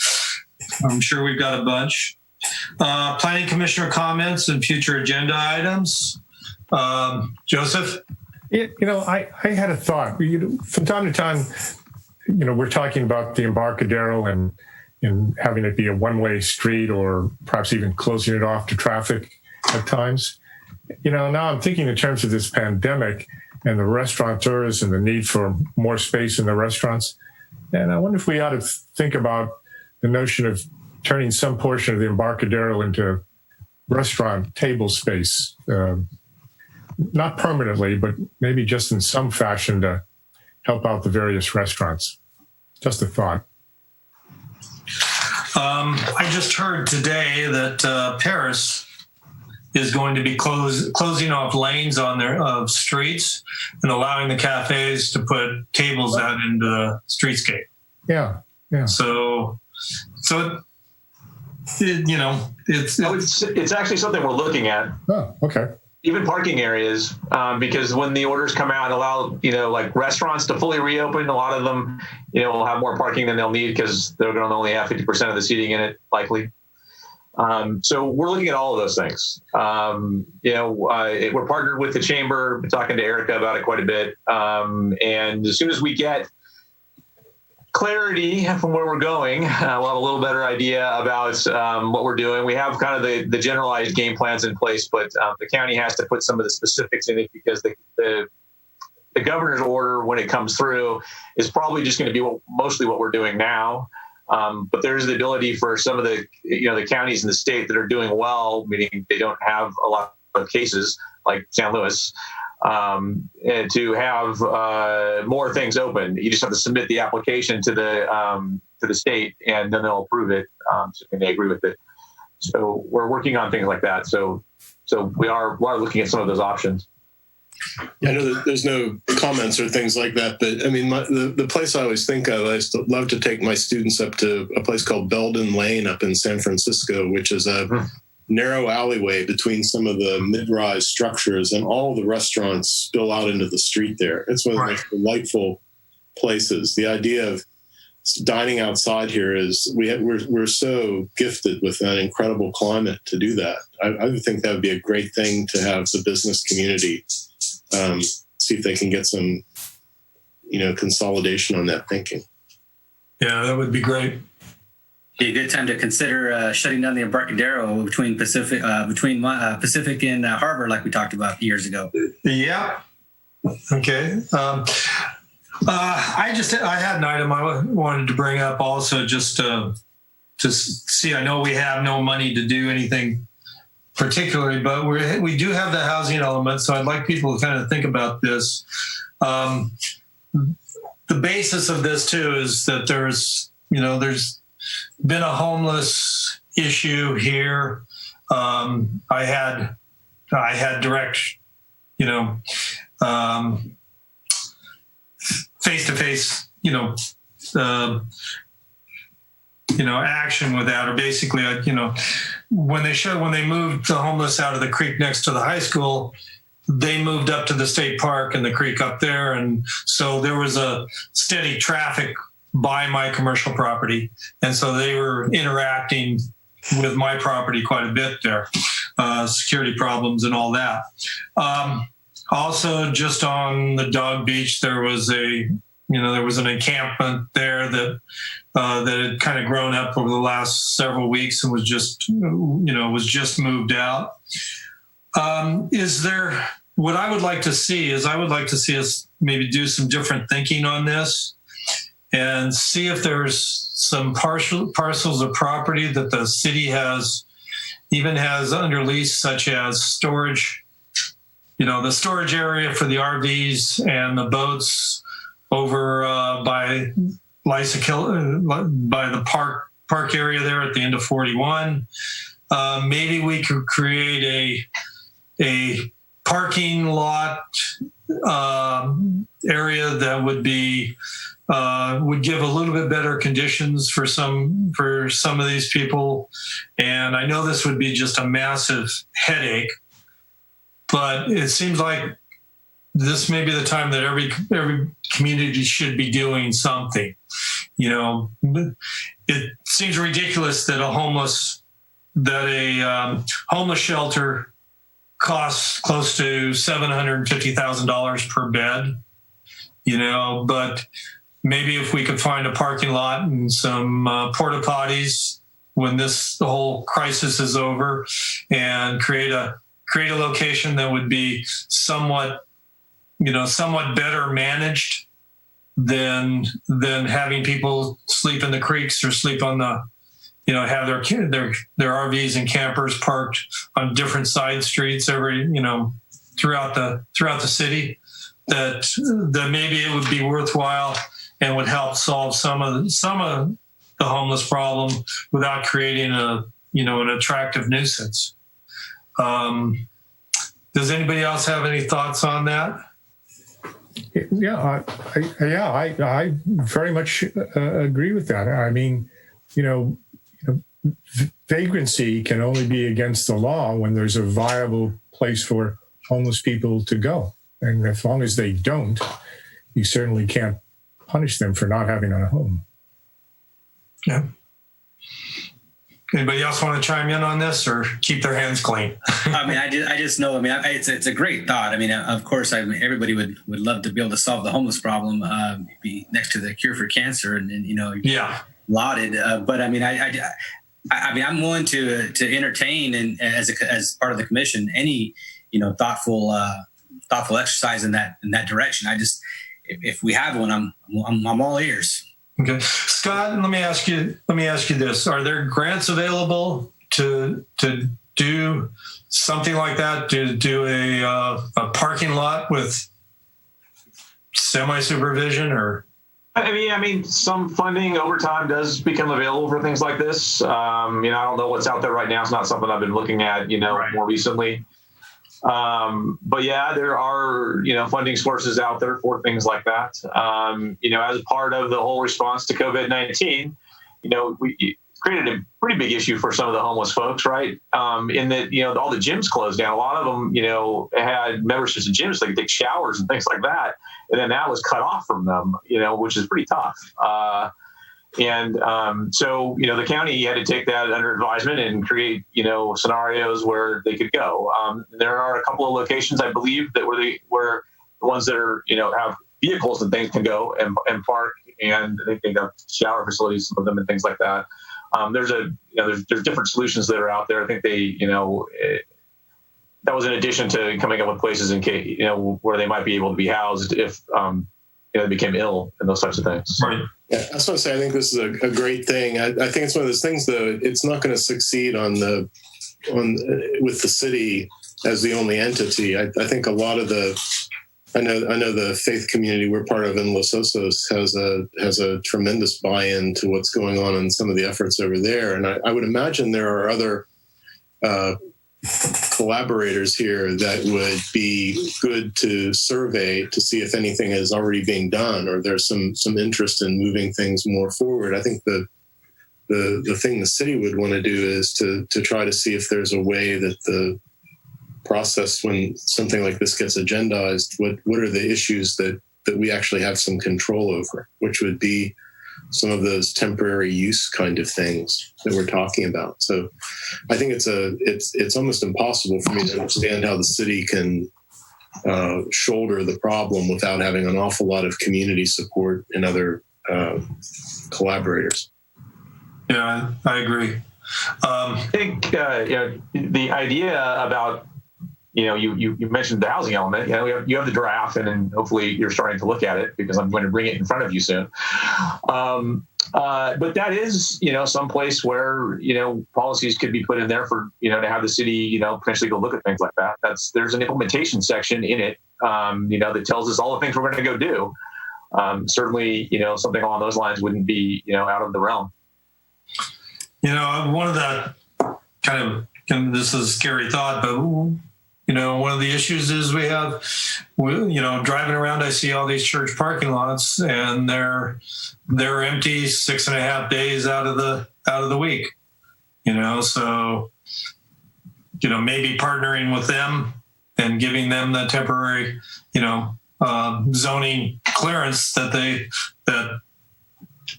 I'm sure we've got a bunch. Planning Commissioner comments and future agenda items. Joseph? I had a thought. From time to time, we're talking about the Embarcadero and having it be a one-way street or perhaps even closing it off to traffic at times. Now I'm thinking in terms of this pandemic and the restaurateurs and the need for more space in the restaurants. And I wonder if we ought to think about the notion of turning some portion of the Embarcadero into restaurant table space, not permanently, but maybe just in some fashion to help out the various restaurants. Just a thought. I just heard today that Paris is going to be closing off lanes on their streets and allowing the cafes to put tables out into the streetscape. Yeah. So it's actually something we're looking at. Oh, okay. Even parking areas, because when the orders come out and allow, like restaurants to fully reopen, a lot of them, will have more parking than they'll need because they're going to only have 50% of the seating in it, likely. So we're looking at all of those things. We're partnered with the chamber, been talking to Erica about it quite a bit. And as soon as we get clarity from where we're going, we'll have a little better idea about what we're doing. We have kind of the generalized game plans in place, but the county has to put some of the specifics in it because the governor's order, when it comes through, is probably just going to be mostly what we're doing now. But there's the ability for some of the the counties in the state that are doing well, meaning they don't have a lot of cases, like San Louis, and to have more things open. You just have to submit the application to the state, and then they'll approve it, and they agree with it. So we're working on things like that. So we are looking at some of those options. Yeah, I know that there's no comments or things like that, but I mean, the place I always think of, I used to love to take my students up to a place called Belden Lane up in San Francisco, which is a narrow alleyway between some of the mid-rise structures, and all the restaurants spill out into the street there. It's one of the most delightful places. The idea of dining outside here is we're so gifted with an incredible climate to do that. I would think that would be a great thing to have the business community see if they can get some, consolidation on that thinking. Yeah, that would be great. Be a good time to consider shutting down the Embarcadero between Pacific and Harbor, like we talked about years ago. Yeah. Okay. I had an item I wanted to bring up also, just to see. I know we have no money to do anything particularly, but we do have the housing element, so I'd like people to kind of think about this. The basis of this too is that there's been a homeless issue here. I had direct, face-to-face, action with that, or basically, when they moved the homeless out of the creek next to the high school, they moved up to the state park and the creek up there. And so there was a steady traffic by my commercial property. And so they were interacting with my property quite a bit there, security problems and all that. Also, just on the Dog Beach, there was an encampment there that had kind of grown up over the last several weeks and was just moved out. What I would like to see is us maybe do some different thinking on this and see if there's some parcels of property that the city has under lease, such as storage, the storage area for the RVs and the boats over by the park area there at the end of 41. Maybe we could create a parking lot area that would give a little bit better conditions for some of these people. And I know this would be just a massive headache, but it seems like this may be the time that every community should be doing something. It seems ridiculous that a homeless shelter costs close to $750,000 per bed, but maybe if we could find a parking lot and some porta potties when the whole crisis is over, and create a location that would be somewhat better managed than having people sleep in the creeks or sleep on the, have their RVs and campers parked on different side streets throughout the city. That maybe it would be worthwhile and would help solve some of the homeless problem without creating an attractive nuisance. Does anybody else have any thoughts on that? Yeah, I very much agree with that. I mean, vagrancy can only be against the law when there's a viable place for homeless people to go. And as long as they don't, you certainly can't punish them for not having a home. Yeah. Anybody else want to chime in on this or keep their hands clean? I mean, I just know. I mean, it's a great thought. I mean, of course, everybody would love to be able to solve the homeless problem, be next to the cure for cancer, and lauded. But I mean, I'm willing to entertain and as part of the commission any thoughtful exercise in that direction. I just if we have one, I'm all ears. Okay, Scott, let me ask you this: are there grants available to do something like that? To do a parking lot with semi-supervision, or? I mean, some funding over time does become available for things like this. I don't know what's out there right now. It's not something I've been looking at, more recently. But yeah, there are, funding sources out there for things like that. As part of the whole response to COVID-19, we created a pretty big issue for some of the homeless folks, right? In that, all the gyms closed down. A lot of them, had memberships in gyms, they could take showers and things like that. And then that was cut off from them, which is pretty tough. So, the county had to take that under advisement and create, scenarios where they could go. There are a couple of locations, I believe, that where the ones that are, have vehicles and things can go and park, and they can have shower facilities, some of them, and things like that. There's different solutions that are out there. I think that was in addition to coming up with places in case, where they might be able to be housed if, they became ill and those types of things. Right. Yeah, I was going to say, I think this is a great thing. I think it's one of those things, though, it's not going to succeed with the city as the only entity. I think a lot of I know the faith community we're part of in Los Osos has a tremendous buy-in to what's going on in some of the efforts over there. And I would imagine there are other collaborators here that would be good to survey to see if anything is already being done or there's some interest in moving things more forward. I think the thing the city would want to do is to try to see if there's a way that the process, when something like this gets agendized, what are the issues that we actually have some control over, which would be some of those temporary use kind of things that we're talking about. So I think it's almost impossible for me to understand how the city can shoulder the problem without having an awful lot of community support and other collaborators. Yeah, I agree. I think the idea about you mentioned the housing element. You have the draft, and then hopefully you're starting to look at it because I'm going to bring it in front of you soon. But that is, some place where, policies could be put in there for, to have the city, potentially go look at things like that. There's an implementation section in it, that tells us all the things we're going to go do. Certainly, something along those lines wouldn't be, out of the realm. One of the this is a scary thought, but one of the issues is we have, driving around, I see all these church parking lots, and they're empty 6.5 days out of the week. So maybe partnering with them and giving them the temporary, zoning clearance that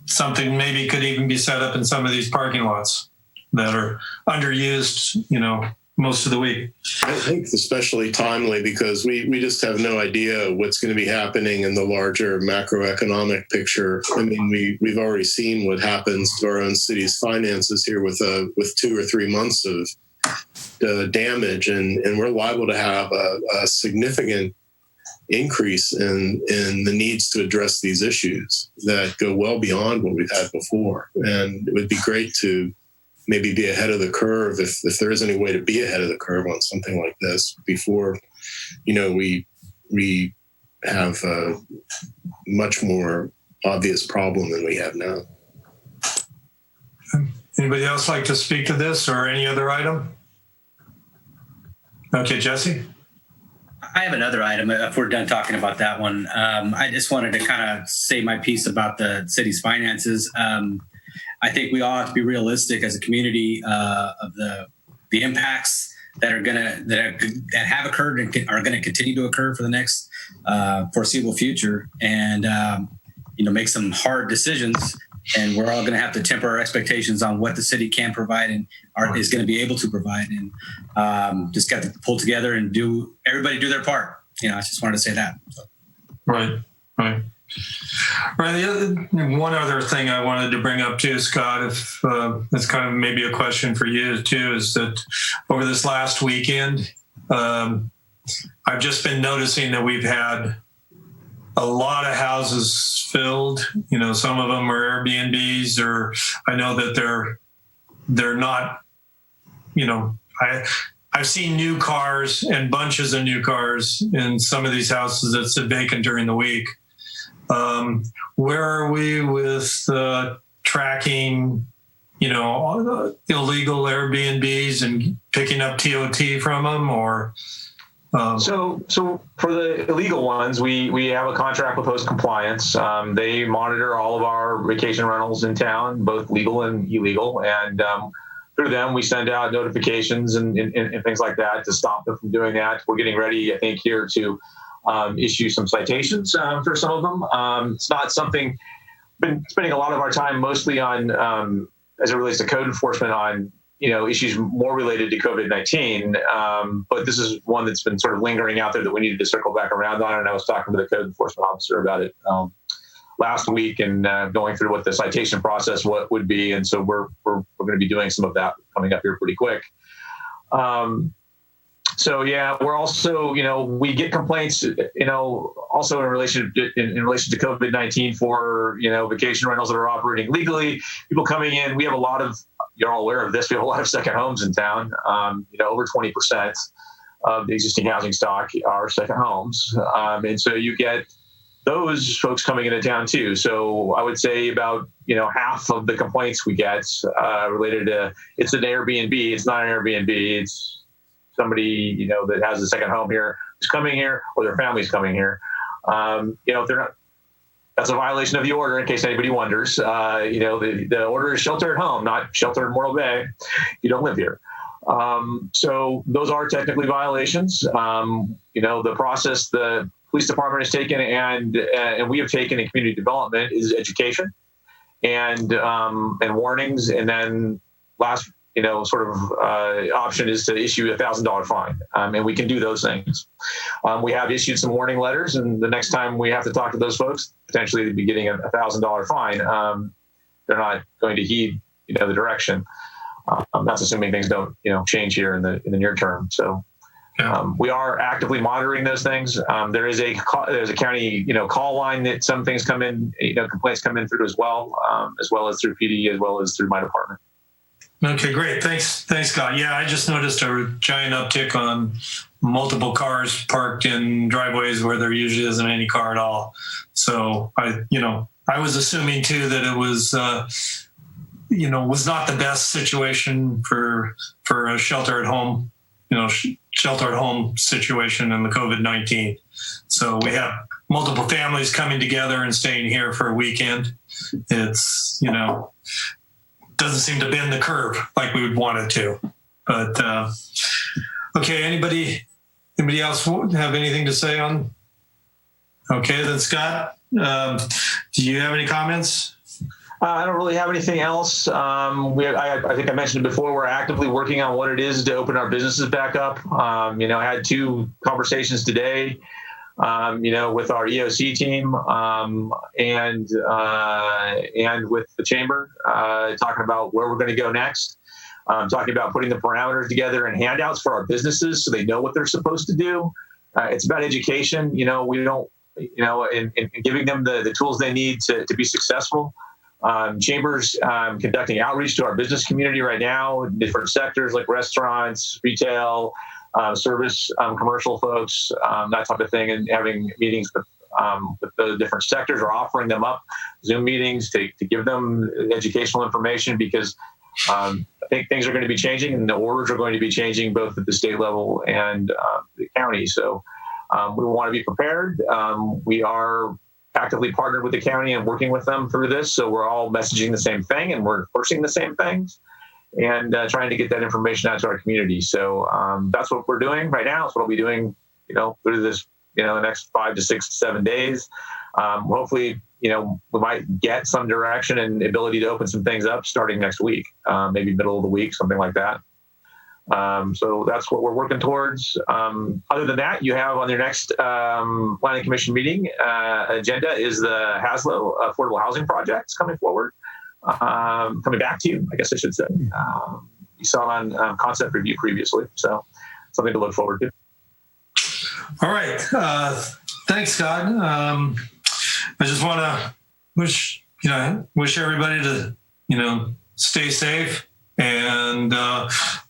something maybe could even be set up in some of these parking lots that are underused, most of the week. I think it's especially timely because we just have no idea what's going to be happening in the larger macroeconomic picture. I mean, we've already seen what happens to our own city's finances here with 2 or 3 months of damage, and we're liable to have a significant increase in the needs to address these issues that go well beyond what we've had before. And it would be great to maybe be ahead of the curve if there is any way to be ahead of the curve on something like this before, we have a much more obvious problem than we have now. Anybody else like to speak to this or any other item? Okay, Jesse? I have another item if we're done talking about that one. I just wanted to kind of say my piece about the city's finances. I think we all have to be realistic as a community of the impacts that have occurred and are going to continue to occur for the next foreseeable future, and make some hard decisions. And we're all going to have to temper our expectations on what the city can provide and is going to be able to provide, and just got to pull together and everybody do their part. I just wanted to say that. Right. One other thing I wanted to bring up too, Scott, if it's kind of maybe a question for you too, is that over this last weekend, I've just been noticing that we've had a lot of houses filled. Some of them are Airbnbs, or I know that they're not. I've seen new cars and bunches of new cars in some of these houses that sit vacant during the week. Where are we with tracking, illegal Airbnbs and picking up TOT from them, or? So for the illegal ones, we have a contract with Host Compliance. They monitor all of our vacation rentals in town, both legal and illegal, and through them we send out notifications and things like that to stop them from doing that. We're getting ready, I think, here to issue some citations for some of them. It's not something. Been spending a lot of our time mostly on, as it relates to code enforcement, on issues more related to COVID-19. But this is one that's been sort of lingering out there that we needed to circle back around on. And I was talking to the code enforcement officer about it last week and going through what the citation process would be. And so we're going to be doing some of that coming up here pretty quick. So yeah, we're also, we get complaints, also in relation to COVID-19 for, vacation rentals that are operating legally, people coming in. We have a lot of, you're all aware of this, we have a lot of second homes in town. Over 20% of the existing housing stock are second homes. And so you get those folks coming into town too. So I would say about, half of the complaints we get related to, it's an Airbnb, it's not an Airbnb, it's somebody, that has a second home here who's coming here, or their family's coming here. If they're not, that's a violation of the order, in case anybody wonders. The order is shelter at home, not shelter in Morro Bay. You don't live here. So those are technically violations. The process the police department has taken and we have taken in community development is education and warnings. And then last, option is to issue a $1,000 fine. And we can do those things. We have issued some warning letters, and the next time we have to talk to those folks, potentially they'd be getting a $1,000 fine. They're not going to heed, the direction. That's assuming things don't, change here in the near term. So we are actively monitoring those things. There's a county, call line that some things come in, complaints come in through as well as through PD, as well as through my department. Okay, great. Thanks, Scott. Yeah, I just noticed a giant uptick on multiple cars parked in driveways where there usually isn't any car at all. So I was assuming too that it was, was not the best situation for a shelter at home situation in the COVID-19. So we have multiple families coming together and staying here for a weekend. It's, doesn't seem to bend the curve like we would want it to. But okay, anybody else have anything to say on? Okay, then Scott, do you have any comments? I don't really have anything else. I think I mentioned it before. We're actively working on what it is to open our businesses back up. I had 2 conversations today. With our EOC team and with the chamber, talking about where we're going to go next. Talking about putting the parameters together and handouts for our businesses so they know what they're supposed to do. It's about education. We don't, and giving them the tools they need to be successful. Chambers conducting outreach to our business community right now, different sectors like restaurants, retail, service, commercial folks, that type of thing, and having meetings with the different sectors or offering them up Zoom meetings to give them educational information, because I think things are going to be changing, and the orders are going to be changing both at the state level and the county. So we want to be prepared. We are actively partnered with the county and working with them through this. So we're all messaging the same thing and we're pushing the same things and trying to get that information out to our community. So that's what we're doing right now. It's what we'll be doing, through this, the next 5 to 6 to 7 days. Hopefully, we might get some direction and ability to open some things up starting next week, maybe middle of the week, something like that. So that's what we're working towards. Other than that, you have on your next Planning Commission meeting agenda is the Haslow Affordable Housing Projects coming forward, coming back to you, I guess I should say. You saw it on concept review previously, so something to look forward to. All right. Thanks, Scott. I just want to wish everybody to, stay safe, and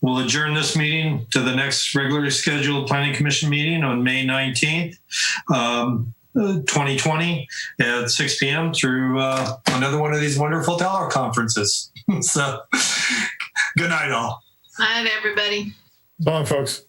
we'll adjourn this meeting to the next regularly scheduled Planning Commission meeting on May 19th, 2020 at 6 p.m. through another one of these wonderful teleconferences. So good night, all. Night, everybody. So long, folks.